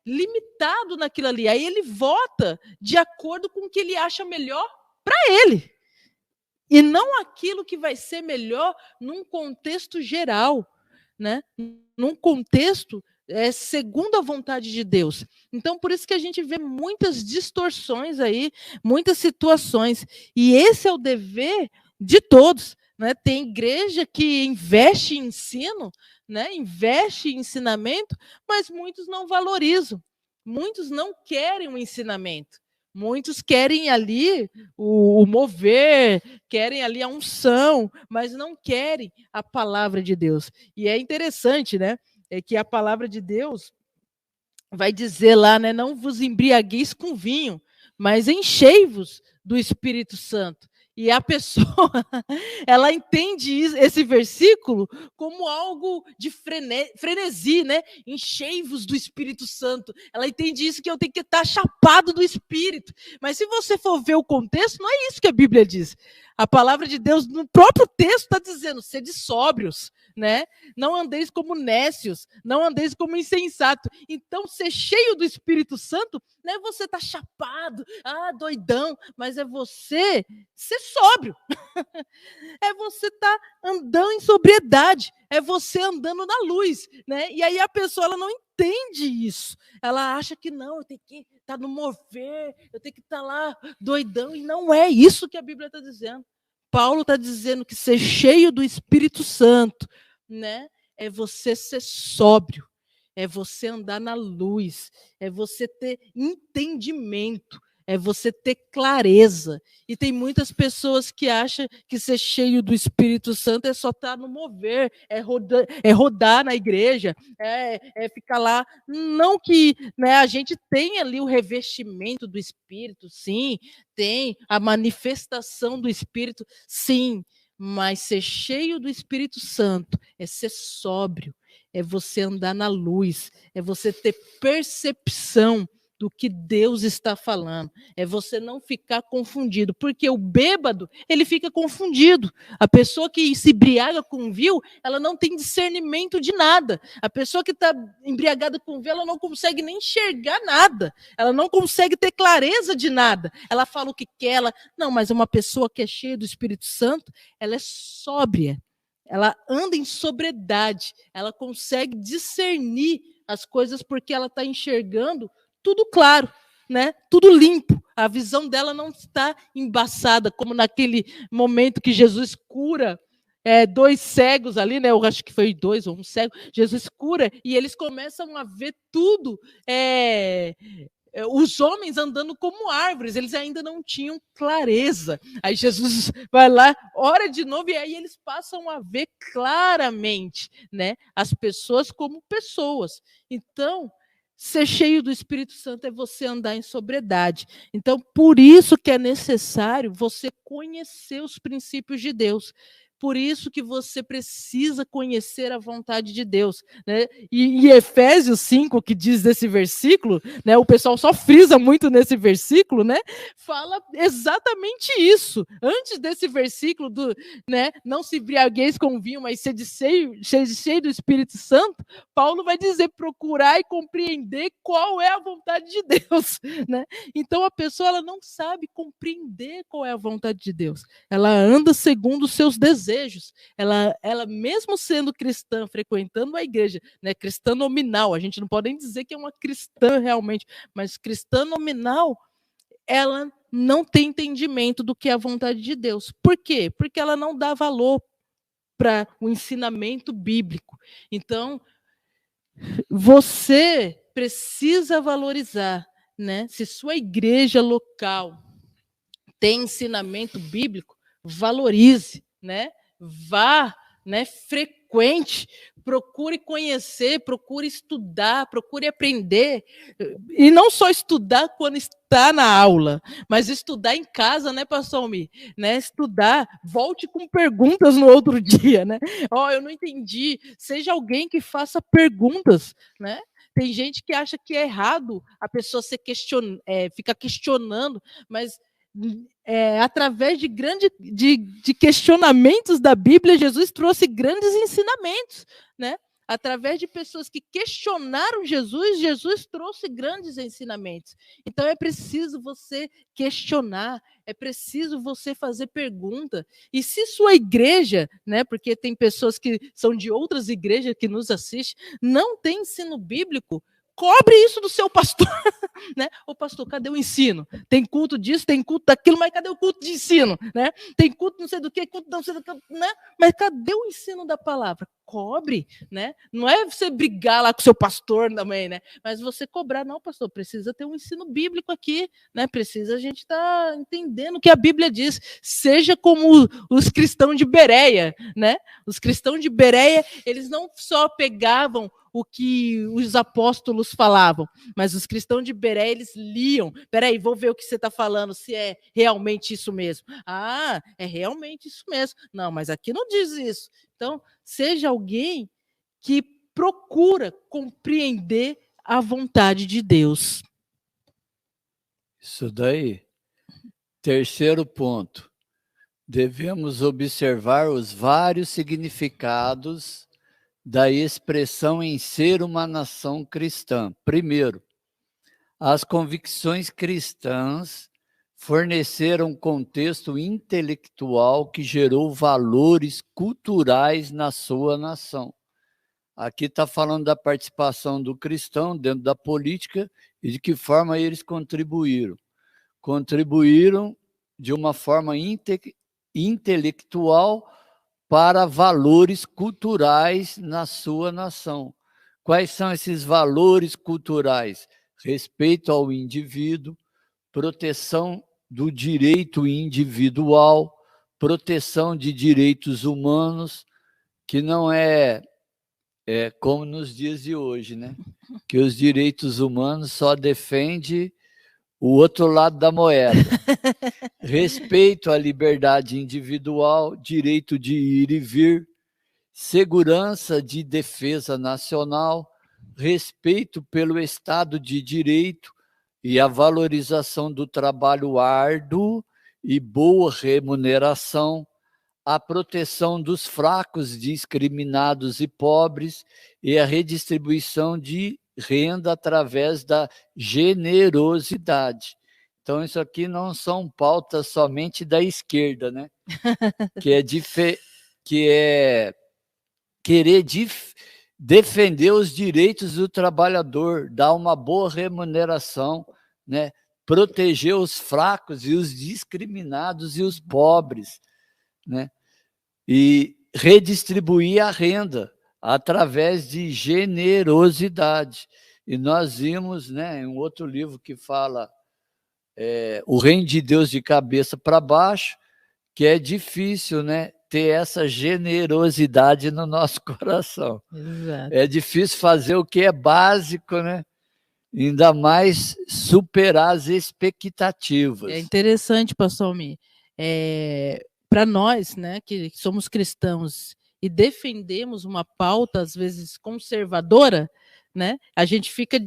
limitado naquilo ali. Aí ele vota de acordo com o que ele acha melhor para ele. E não aquilo que vai ser melhor num contexto geral, né? Num contexto segundo a vontade de Deus. Então, por isso que a gente vê muitas distorções aí, muitas situações. E esse é o dever de todos. Né? Tem igreja que investe em ensino, né? Investe em ensinamento, mas muitos não valorizam. Muitos não querem o ensinamento. Muitos querem ali o mover, querem ali a unção, mas não querem a palavra de Deus. E é interessante, né? É que a palavra de Deus vai dizer lá, né? Não vos embriagueis com vinho, mas enchei-vos do Espírito Santo. E a pessoa, ela entende esse versículo como algo de frenesi, né? Enchei-vos do Espírito Santo. Ela entende isso, que eu tenho que estar chapado do Espírito. Mas se você for ver o contexto, não é isso que a Bíblia diz. A palavra de Deus, no próprio texto, está dizendo, sede sóbrios, né? Não andeis como nécios, não andeis como insensato. Então, ser cheio do Espírito Santo, não é você estar chapado, doidão, mas é você ser sóbrio. É você estar andando em sobriedade, é você andando na luz, né? E aí a pessoa, ela não entende isso. Ela acha que não, eu tenho que estar no mover, eu tenho que estar lá doidão, e não é isso que a Bíblia está dizendo. Paulo está dizendo que ser cheio do Espírito Santo, né, é você ser sóbrio, é você andar na luz, é você ter entendimento, é você ter clareza. E tem muitas pessoas que acham que ser cheio do Espírito Santo é só estar no mover, é rodar na igreja, é ficar lá. Não que, né, a gente tem ali o revestimento do Espírito, sim, tem a manifestação do Espírito, sim, mas ser cheio do Espírito Santo é ser sóbrio, é você andar na luz, é você ter percepção do que Deus está falando, é você não ficar confundido, porque o bêbado, ele fica confundido. A pessoa que se embriaga com vinho, ela não tem discernimento de nada. A pessoa que está embriagada com vinho, ela não consegue nem enxergar nada, ela não consegue ter clareza de nada. Ela fala o que quer, não, mas uma pessoa que é cheia do Espírito Santo, ela é sóbria, ela anda em sobriedade, ela consegue discernir as coisas porque ela está enxergando tudo claro, né? Tudo limpo. A visão dela não está embaçada, como naquele momento que Jesus cura 2 cegos ali, né? Eu acho que foi 2 ou um cego. Jesus cura e eles começam a ver tudo. Os homens andando como árvores, eles ainda não tinham clareza. Aí Jesus vai lá, ora de novo, e aí eles passam a ver claramente, né, as pessoas como pessoas. Então, ser cheio do Espírito Santo é você andar em sobriedade. Então, por isso que é necessário você conhecer os princípios de Deus. Por isso que você precisa conhecer a vontade de Deus. Né? E Efésios 5, que diz desse versículo, né, o pessoal só frisa muito nesse versículo, né, fala exatamente isso. Antes desse versículo, né, não se embriagueis com vinho, mas sede cheio do Espírito Santo, Paulo vai dizer, procurar e compreender qual é a vontade de Deus. Né? Então, a pessoa, ela não sabe compreender qual é a vontade de Deus. Ela anda segundo os seus desejos. Ela mesmo sendo cristã, frequentando a igreja, né, cristã nominal, a gente não pode nem dizer que é uma cristã realmente, mas cristã nominal, ela não tem entendimento do que é a vontade de Deus. Por quê? Porque ela não dá valor para o ensinamento bíblico. Então, você precisa valorizar, né? Se sua igreja local tem ensinamento bíblico, valorize, né? Vá né, frequente, procure conhecer, procure estudar, procure aprender. E não só estudar quando está na aula, mas estudar em casa, né, pastor Almir? Né, estudar, volte com perguntas no outro dia, né? Eu não entendi. Seja alguém que faça perguntas, né? Tem gente que acha que é errado a pessoa ficar questionando, mas através de questionamentos da Bíblia, Jesus trouxe grandes ensinamentos, né? Através de pessoas que questionaram Jesus, Jesus trouxe grandes ensinamentos. Então é preciso você questionar, é preciso você fazer pergunta. E se sua igreja, né, porque tem pessoas que são de outras igrejas que nos assistem, não tem ensino bíblico, cobre isso do seu pastor, né? Ô pastor, cadê o ensino? Tem culto disso, tem culto daquilo, mas cadê o culto de ensino, né? Tem culto não sei do que, culto não sei do que, né? Mas cadê o ensino da palavra? Cobre, né? Não é você brigar lá com o seu pastor também, né? Mas você cobrar, não, pastor, precisa ter um ensino bíblico aqui, né? Precisa a gente estar entendendo o que a Bíblia diz. Seja como os cristãos de Bereia, né? Os cristãos de Bereia, eles não só pegavam o que os apóstolos falavam, mas os cristãos de Bereia, eles liam. Peraí, vou ver o que você está falando, se é realmente isso mesmo. Ah, é realmente isso mesmo. Não, mas aqui não diz isso. Então, seja alguém que procura compreender a vontade de Deus. Isso daí. Terceiro ponto. Devemos observar os vários significados da expressão em ser uma nação cristã. Primeiro, as convicções cristãs forneceram um contexto intelectual que gerou valores culturais na sua nação. Aqui está falando da participação do cristão dentro da política e de que forma eles contribuíram. Contribuíram de uma forma intelectual para valores culturais na sua nação. Quais são esses valores culturais? Respeito ao indivíduo, proteção do direito individual, proteção de direitos humanos, que não é como nos dias de hoje, né? Que os direitos humanos só defendem o outro lado da moeda. Respeito à liberdade individual, direito de ir e vir, segurança de defesa nacional, respeito pelo Estado de Direito e a valorização do trabalho árduo e boa remuneração, a proteção dos fracos, discriminados e pobres e a redistribuição de renda através da generosidade. Então, isso aqui não são pautas somente da esquerda, né? que é querer defender os direitos do trabalhador, dar uma boa remuneração, né? Proteger os fracos e os discriminados e os pobres, né? E redistribuir a renda através de generosidade. E nós vimos, né, em um outro livro que fala o reino de Deus de cabeça para baixo, que é difícil, né, ter essa generosidade no nosso coração. Exato. É difícil fazer o que é básico, né? Ainda mais superar as expectativas. É interessante, pastor Almir. Para nós, né, que somos cristãos e defendemos uma pauta, às vezes, conservadora, né, a gente fica,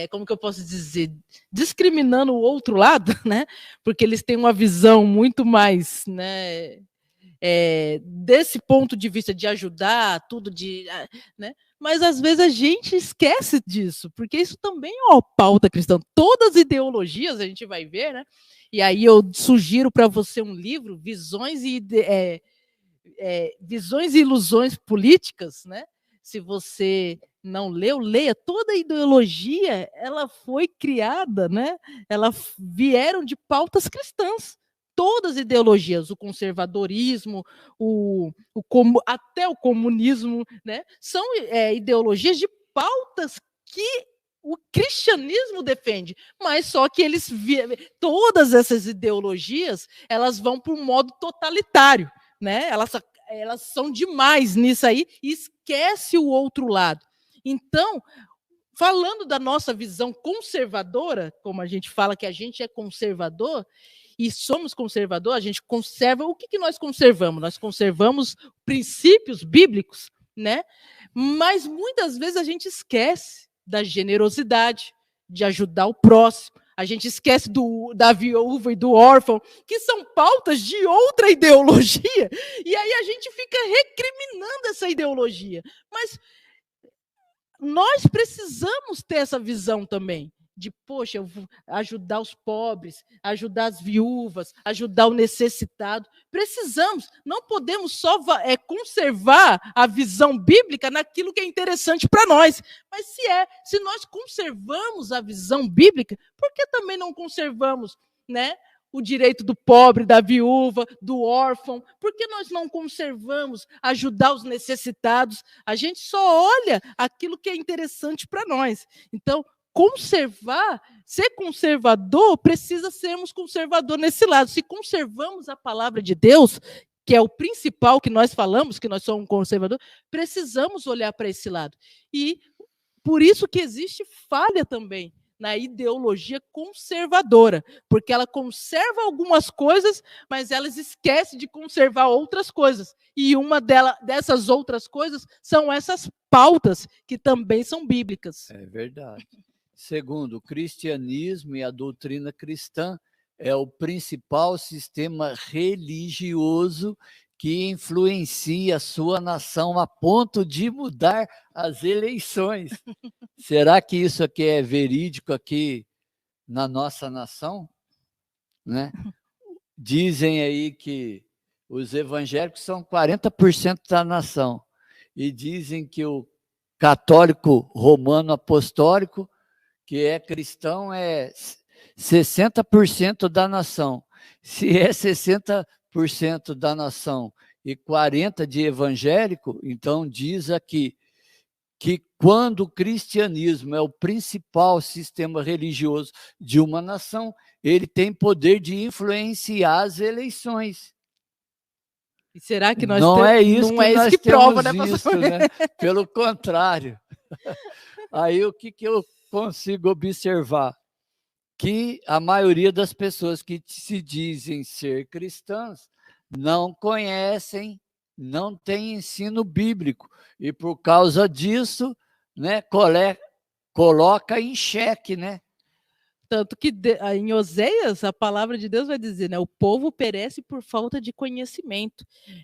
como que eu posso dizer, discriminando o outro lado, né, porque eles têm uma visão muito mais, né, desse ponto de vista de ajudar, tudo né? Mas às vezes a gente esquece disso, porque isso também é uma pauta cristã. Todas as ideologias a gente vai ver, né? E aí eu sugiro para você um livro, Visões e Ilusões Políticas, né? Se você não leu, leia. Toda a ideologia, ela foi criada, né? Elas vieram de pautas cristãs. Todas as ideologias, o conservadorismo, até o comunismo, né? São ideologias de pautas que o cristianismo defende, mas só que todas essas ideologias, elas vão para um modo totalitário, né? Elas são demais nisso aí e esquece o outro lado. Então, falando da nossa visão conservadora, como a gente fala que a gente é conservador, e somos conservador, a gente conserva. O que nós conservamos? Nós conservamos princípios bíblicos, né? Mas muitas vezes a gente esquece da generosidade, de ajudar o próximo. A gente esquece da viúva e do órfão, que são pautas de outra ideologia, e aí a gente fica recriminando essa ideologia. Mas nós precisamos ter essa visão também, de, poxa, eu vou ajudar os pobres, ajudar as viúvas, ajudar o necessitado. Precisamos, não podemos só conservar a visão bíblica naquilo que é interessante para nós. Mas se nós conservamos a visão bíblica, por que também não conservamos, né, o direito do pobre, da viúva, do órfão? Por que nós não conservamos ajudar os necessitados? A gente só olha aquilo que é interessante para nós. Então, ser conservador, precisa sermos conservador nesse lado. Se conservamos a palavra de Deus, que é o principal que nós falamos, que nós somos conservadores, precisamos olhar para esse lado. E por isso que existe falha também na ideologia conservadora, porque ela conserva algumas coisas, mas ela esquece de conservar outras coisas. E uma dessas outras coisas são essas pautas, que também são bíblicas. É verdade. Segundo, o cristianismo e a doutrina cristã é o principal sistema religioso que influencia a sua nação a ponto de mudar as eleições. Será que isso aqui é verídico aqui na nossa nação? Né? Dizem aí que os evangélicos são 40% da nação e dizem que o católico romano apostólico, que é cristão, é 60% da nação. Se é 60% da nação e 40% de evangélico, então diz aqui que quando o cristianismo é o principal sistema religioso de uma nação, ele tem poder de influenciar as eleições. E será que nós não é isso não que é nós isso que temos prova, né, visto, pastor? né? Pelo contrário. Aí o que eu consigo observar? Que a maioria das pessoas que se dizem ser cristãs não conhecem, não tem ensino bíblico, e por causa disso, né, coloca em xeque, né? Tanto que em Oséias, a palavra de Deus vai dizer, né, o povo perece por falta de conhecimento.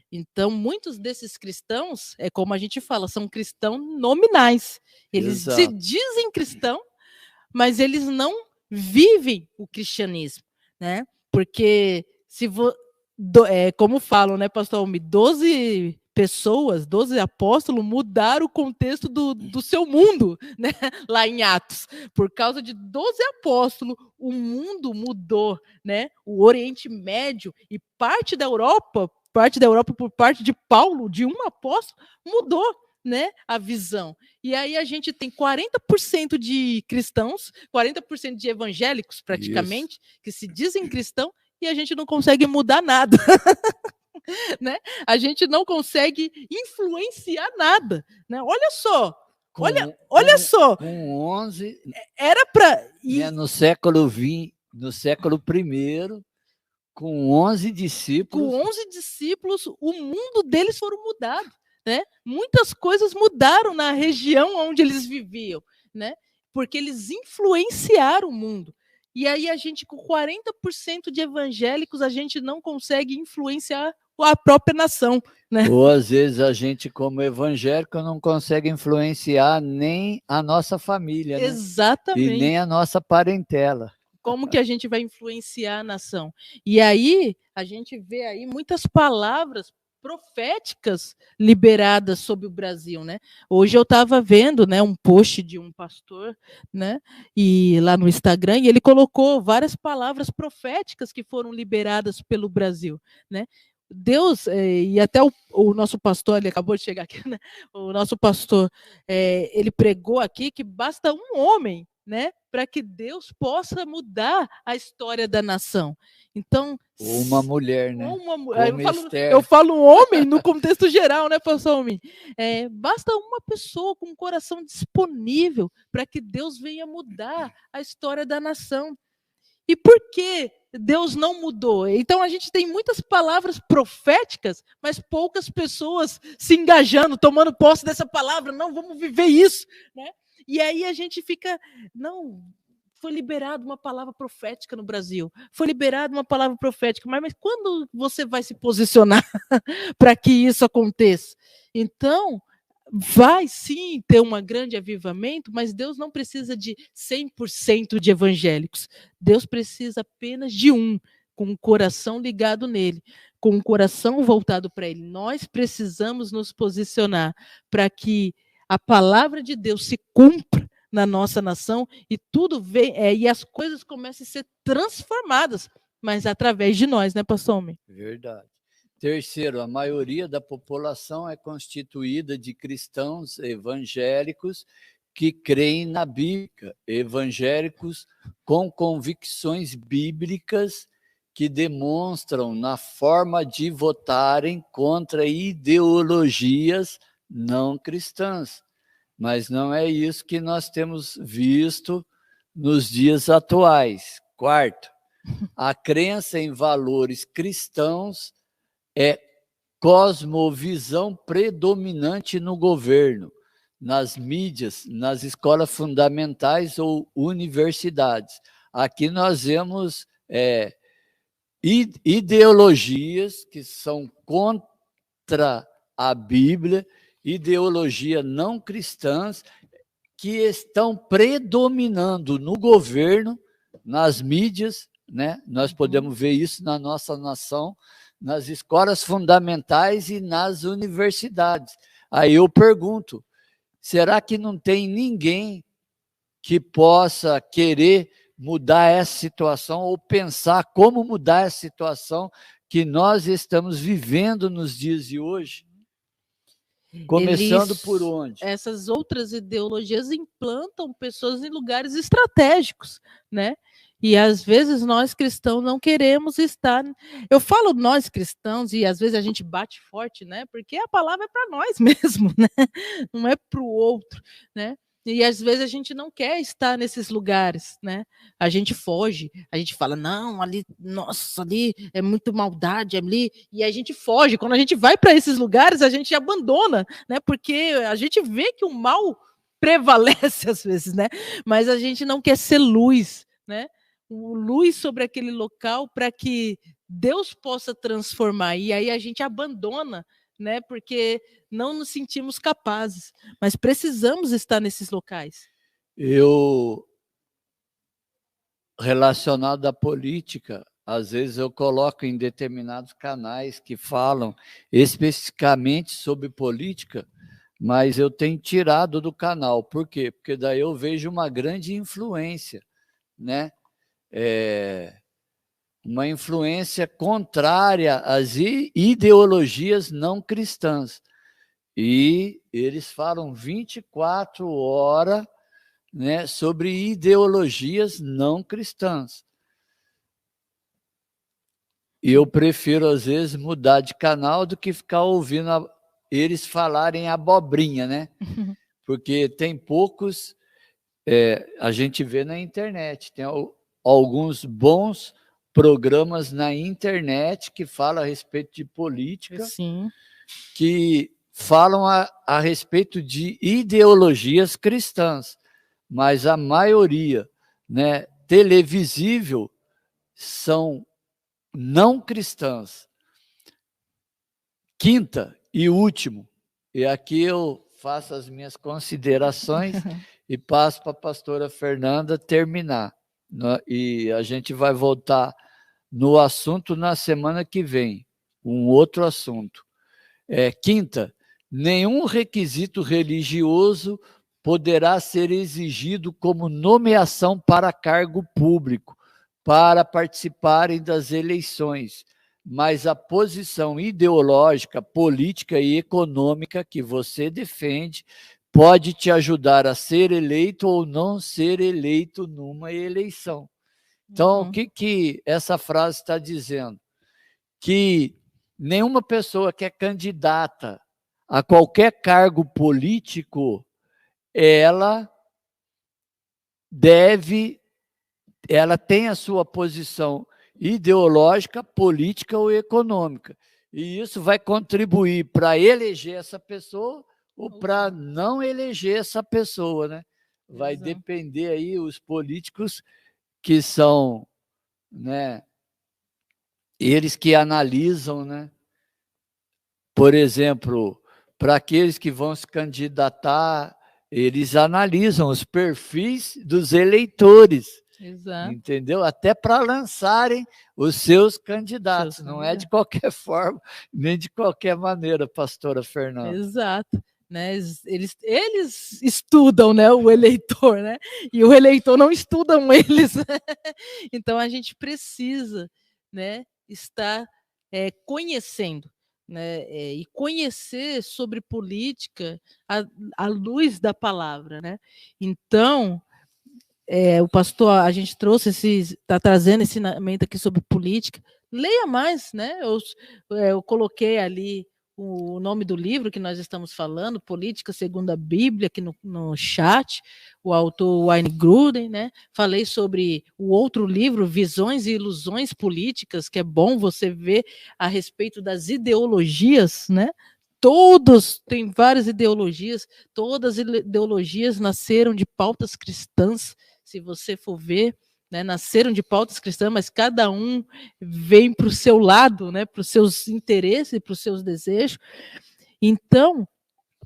Então, muitos desses cristãos, é como a gente fala, são cristãos nominais. Eles se dizem cristão, mas eles não vivem o cristianismo, né? Porque como falam, né, pastor Almi, 12 pessoas, 12 apóstolos mudaram o contexto do seu mundo, né, lá em Atos. Por causa de 12 apóstolos, o mundo mudou, né? O Oriente Médio e parte da Europa por parte de Paulo, de um apóstolo, mudou, né, a visão. E aí a gente tem 40% de cristãos, 40% de evangélicos, praticamente, que se dizem cristãos, e a gente não consegue mudar nada. Né? A gente não consegue influenciar nada, né? Olha só, olha só. Com 11, era para no século XX, no século I, com 11 discípulos. Com 11 discípulos, o mundo deles foram mudados, né? Muitas coisas mudaram na região onde eles viviam, né? Porque eles influenciaram o mundo. E aí a gente, com 40% de evangélicos, a gente não consegue influenciar a própria nação, né? Ou às vezes a gente, como evangélico, não consegue influenciar nem a nossa família, né? Exatamente. E nem a nossa parentela. Como que a gente vai influenciar a nação? E aí a gente vê aí muitas palavras proféticas liberadas sobre o Brasil, né? Hoje eu estava vendo, né, um post de um pastor, né, e lá no Instagram, e ele colocou várias palavras proféticas que foram liberadas pelo Brasil, né? Deus, e até o nosso pastor, ele acabou de chegar aqui, né? O nosso pastor, ele pregou aqui que basta um homem, né, para que Deus possa mudar a história da nação. Então, ou uma mulher, né? Eu falo um homem no contexto geral, né, pastor homem? Basta uma pessoa com um coração disponível para que Deus venha mudar a história da nação. E por que Deus não mudou? Então a gente tem muitas palavras proféticas, mas poucas pessoas se engajando, tomando posse dessa palavra. Não, vamos viver isso, né? E aí a gente fica, não, foi liberada uma palavra profética no Brasil, foi liberada uma palavra profética, mas quando você vai se posicionar para que isso aconteça? Então, vai sim ter um grande avivamento, mas Deus não precisa de 100% de evangélicos. Deus precisa apenas de um, com o coração ligado nele, com o coração voltado para ele. Nós precisamos nos posicionar para que a palavra de Deus se cumpra na nossa nação e tudo e as coisas comecem a ser transformadas, mas através de nós, né, pastor homem? Verdade. Terceiro, a maioria da população é constituída de cristãos evangélicos que creem na Bíblia, evangélicos com convicções bíblicas que demonstram na forma de votarem contra ideologias não cristãs. Mas não é isso que nós temos visto nos dias atuais. Quarto, a crença em valores cristãos é cosmovisão predominante no governo, nas mídias, nas escolas fundamentais ou universidades. Aqui nós vemos ideologias que são contra a Bíblia, ideologias não cristãs que estão predominando no governo, nas mídias, né? Nós podemos ver isso na nossa nação, nas escolas fundamentais e nas universidades. Aí eu pergunto, será que não tem ninguém que possa querer mudar essa situação ou pensar como mudar essa situação que nós estamos vivendo nos dias de hoje? Começando por onde? Essas outras ideologias implantam pessoas em lugares estratégicos, né? E às vezes nós cristãos não queremos estar. Eu falo nós cristãos e às vezes a gente bate forte, né? Porque a palavra é para nós mesmo, né? Não é para o outro, né? E às vezes a gente não quer estar nesses lugares, né? A gente foge, a gente fala, não, ali, nossa, ali é muito maldade, ali, e a gente foge. Quando a gente vai para esses lugares, a gente abandona, né? Porque a gente vê que o mal prevalece às vezes, né? Mas a gente não quer ser luz, né? Luz sobre aquele local para que Deus possa transformar. E aí a gente abandona, né? Porque não nos sentimos capazes, mas precisamos estar nesses locais. Relacionado à política, às vezes eu coloco em determinados canais que falam especificamente sobre política, mas eu tenho tirado do canal. Por quê? Porque daí eu vejo uma grande influência, né? Uma influência contrária às ideologias não cristãs. E eles falam 24 horas, né, sobre ideologias não cristãs. E eu prefiro, às vezes, mudar de canal do que ficar ouvindo eles falarem abobrinha, né? Porque tem poucos, a gente vê na internet, tem alguns bons programas na internet que falam a respeito de política, sim, que falam a respeito de ideologias cristãs, mas a maioria, né, televisível, são não cristãs. Quinta e último, e aqui eu faço as minhas considerações e passo para a pastora Fernanda terminar. E a gente vai voltar no assunto na semana que vem, um outro assunto. Quinta, nenhum requisito religioso poderá ser exigido como nomeação para cargo público, para participarem das eleições, mas a posição ideológica, política e econômica que você defende pode te ajudar a ser eleito ou não ser eleito numa eleição. Então, o que essa frase está dizendo? Que nenhuma pessoa que é candidata a qualquer cargo político, ela tem a sua posição ideológica, política ou econômica. E isso vai contribuir para eleger essa pessoa ou para não eleger essa pessoa, né? Vai depender aí os políticos que são, né, eles que analisam, né? Por exemplo, para aqueles que vão se candidatar, eles analisam os perfis dos eleitores. Exato. Entendeu? Até para lançarem os seus candidatos. Não é de qualquer forma, nem de qualquer maneira, pastora Fernanda. Exato. Né? Eles estudam, né, o eleitor, né? E o eleitor não estudam eles. Então a gente precisa, né, estar conhecendo, né, e conhecer sobre política à luz da palavra, né? Então o pastor, a gente está trazendo esse ensinamento aqui sobre política. Leia mais, né? Eu coloquei ali o nome do livro que nós estamos falando, Política Segundo a Bíblia, aqui no chat, o autor Wayne Grudem, né? Falei sobre o outro livro, Visões e Ilusões Políticas, que é bom você ver a respeito das ideologias, né? Tem várias ideologias, todas as ideologias nasceram de pautas cristãs, se você for ver, né, nasceram de pautas cristãs, mas cada um vem para o seu lado, né, para os seus interesses, para os seus desejos. Então,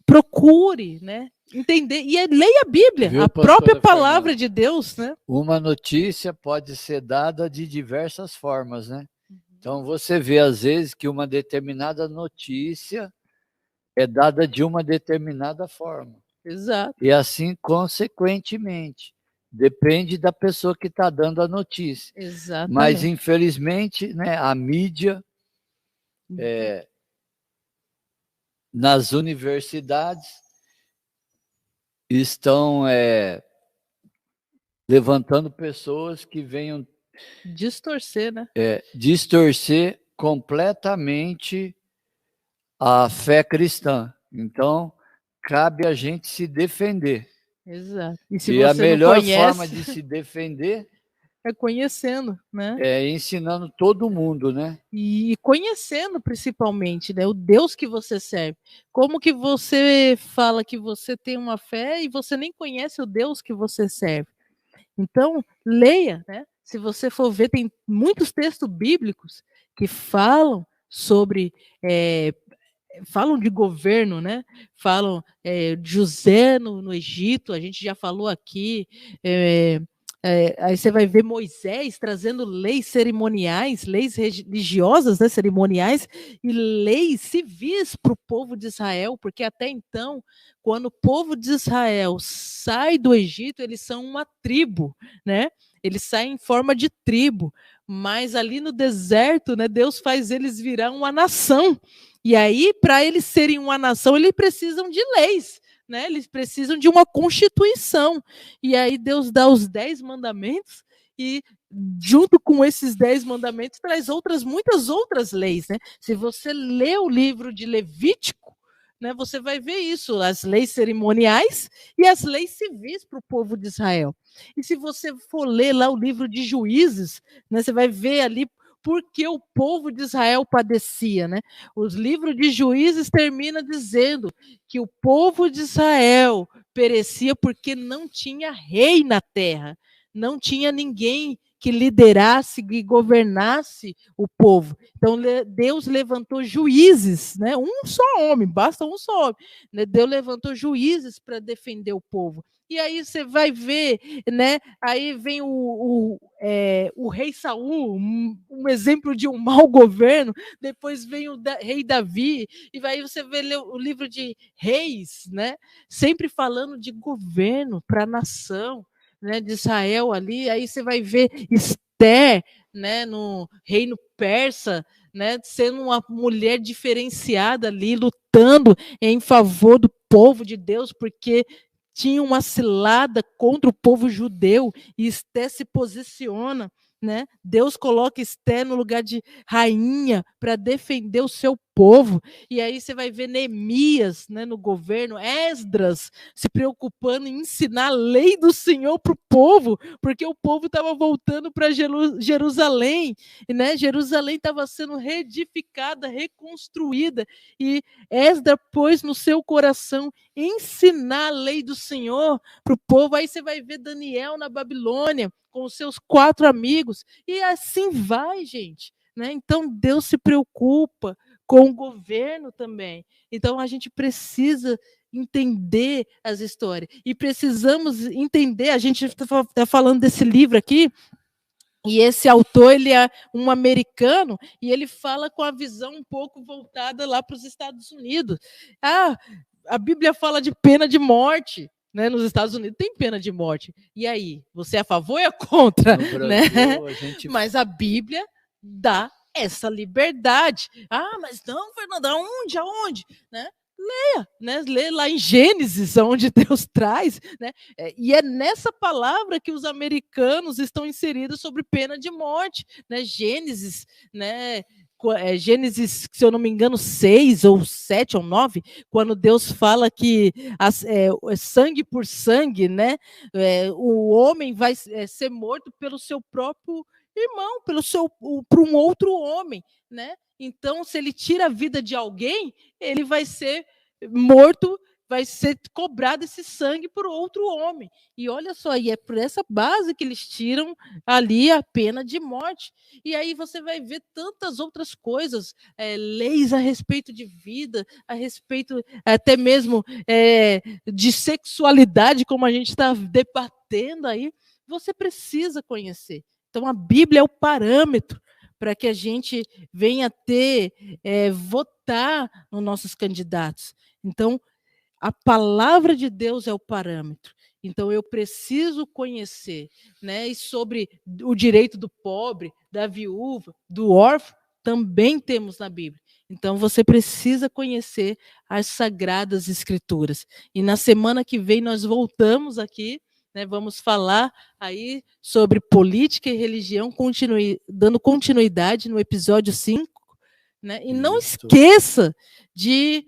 procure, né, entender, e leia a Bíblia, a própria palavra de Deus. Né? Uma notícia pode ser dada de diversas formas, né? Então, você vê, às vezes, que uma determinada notícia é dada de uma determinada forma. Exato. E assim, consequentemente, depende da pessoa que está dando a notícia. Exatamente. Mas, infelizmente, né, a mídia, nas universidades, estão levantando pessoas que venham distorcer, né? Distorcer completamente a fé cristã. Então, cabe a gente se defender. Exato. E a melhor forma de se defender é conhecendo, né? É ensinando todo mundo, né? E conhecendo principalmente, né? O Deus que você serve. Como que você fala que você tem uma fé e você nem conhece o Deus que você serve? Então, leia, né? Se você for ver, tem muitos textos bíblicos que falam sobre falam de governo, né? Falam de José no Egito, a gente já falou aqui. Aí você vai ver Moisés trazendo leis cerimoniais, leis religiosas, né, cerimoniais, e leis civis para o povo de Israel, porque até então, quando o povo de Israel sai do Egito, eles são uma tribo, né? Eles saem em forma de tribo, mas ali no deserto, né, Deus faz eles virar uma nação. E aí, para eles serem uma nação, eles precisam de leis, né? Eles precisam de uma constituição. E aí Deus dá os 10 mandamentos e junto com esses 10 mandamentos traz muitas outras leis, né? Se você lê o livro de Levítico, né, você vai ver isso, as leis cerimoniais e as leis civis para o povo de Israel. E se você for ler lá o livro de Juízes, né, você vai ver ali porque o povo de Israel padecia, né? Os livros de Juízes termina dizendo que o povo de Israel perecia porque não tinha rei na terra, não tinha ninguém que liderasse, que governasse o povo. Então Deus levantou juízes, né? Um só homem, basta um só homem. Deus levantou juízes para defender o povo. E aí você vai ver, né? Aí vem o rei Saul, um exemplo de um mau governo. Depois vem o rei Davi, e aí você vê o livro de Reis, né? Sempre falando de governo para a nação, né? De Israel ali. Aí você vai ver Esther, né? No reino persa, né, sendo uma mulher diferenciada ali, lutando em favor do povo de Deus, porque tinha uma cilada contra o povo judeu, e Esté se posiciona, né? Deus coloca Esté no lugar de rainha para defender o seu povo. E aí você vai ver Neemias, né, no governo, Esdras se preocupando em ensinar a lei do Senhor para o povo, porque o povo estava voltando para Jerusalém, né? Jerusalém estava sendo reedificada, reconstruída, e Esdras pôs no seu coração ensinar a lei do Senhor para o povo. Aí você vai ver Daniel na Babilônia com os seus 4 amigos, e assim vai, gente, né? Então Deus se preocupa com o governo também. Então a gente precisa entender as histórias, e precisamos entender, a gente está falando desse livro aqui, e esse autor, ele é um americano, e ele fala com a visão um pouco voltada lá para os Estados Unidos. A Bíblia fala de pena de morte, né? Nos Estados Unidos tem pena de morte. E aí, você é a favor ou é contra? No Brasil, né? Mas a Bíblia dá essa liberdade. Mas não, Fernanda, aonde? Né? Leia, né? Lê lá em Gênesis, onde Deus traz, né? E é nessa palavra que os americanos estão inseridos sobre pena de morte, né? Gênesis, né? Gênesis, se eu não me engano, 6 ou 7 ou 9, quando Deus fala que sangue por sangue, né? O homem vai ser morto pelo seu próprio irmão, por um outro homem, né? Então, se ele tira a vida de alguém, ele vai ser morto, vai ser cobrado esse sangue por outro homem. E olha só, e é por essa base que eles tiram ali a pena de morte. E aí você vai ver tantas outras coisas, leis a respeito de vida, a respeito até mesmo de sexualidade, como a gente está debatendo aí. Você precisa conhecer. Então, a Bíblia é o parâmetro para que a gente venha votar nos nossos candidatos. Então, a palavra de Deus é o parâmetro. Então, eu preciso conhecer, né? E sobre o direito do pobre, da viúva, do órfão, também temos na Bíblia. Então, você precisa conhecer as Sagradas Escrituras. E na semana que vem nós voltamos aqui, né, vamos falar aí sobre política e religião, dando continuidade no episódio 5. Né? E não esqueça de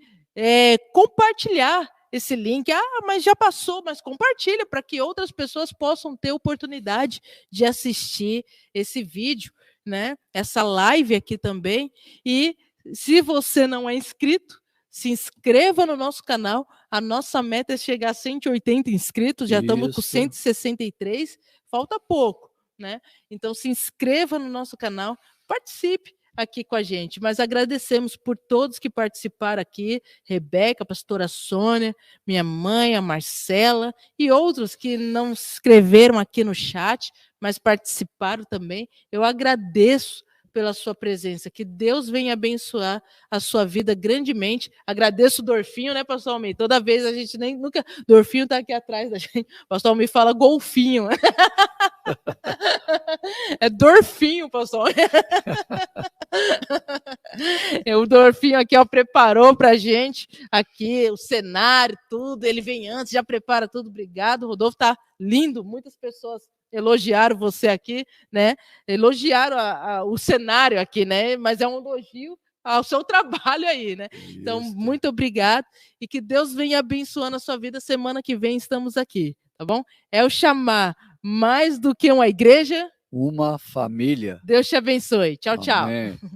compartilhar esse link. Mas já passou, mas compartilha para que outras pessoas possam ter oportunidade de assistir esse vídeo, né? Essa live aqui também. E se você não é inscrito, se inscreva no nosso canal. A nossa meta é chegar a 180 inscritos, já estamos com 163, falta pouco, né? Então se inscreva no nosso canal, participe aqui com a gente. Mas agradecemos por todos que participaram aqui, Rebeca, a pastora Sônia, minha mãe, a Marcela, e outros que não se inscreveram aqui no chat, mas participaram também. Eu agradeço pela sua presença, que Deus venha abençoar a sua vida grandemente. Agradeço o Dorfinho, né, pastor Almir? Toda vez a gente nunca... Dorfinho está aqui atrás da gente. Pastor Almir fala golfinho. É Dorfinho, pastor. O Dorfinho aqui, ó, preparou para a gente aqui o cenário, tudo. Ele vem antes, já prepara tudo. Obrigado, Rodolfo, tá lindo. Muitas pessoas elogiaram você aqui, né? Elogiaram o cenário aqui, né? Mas é um elogio ao seu trabalho aí, né? Isso. Então, muito obrigado e que Deus venha abençoando a sua vida. Semana que vem estamos aqui, tá bom? É o chamar mais do que uma igreja, uma família. Deus te abençoe. Tchau, Amém. tchau.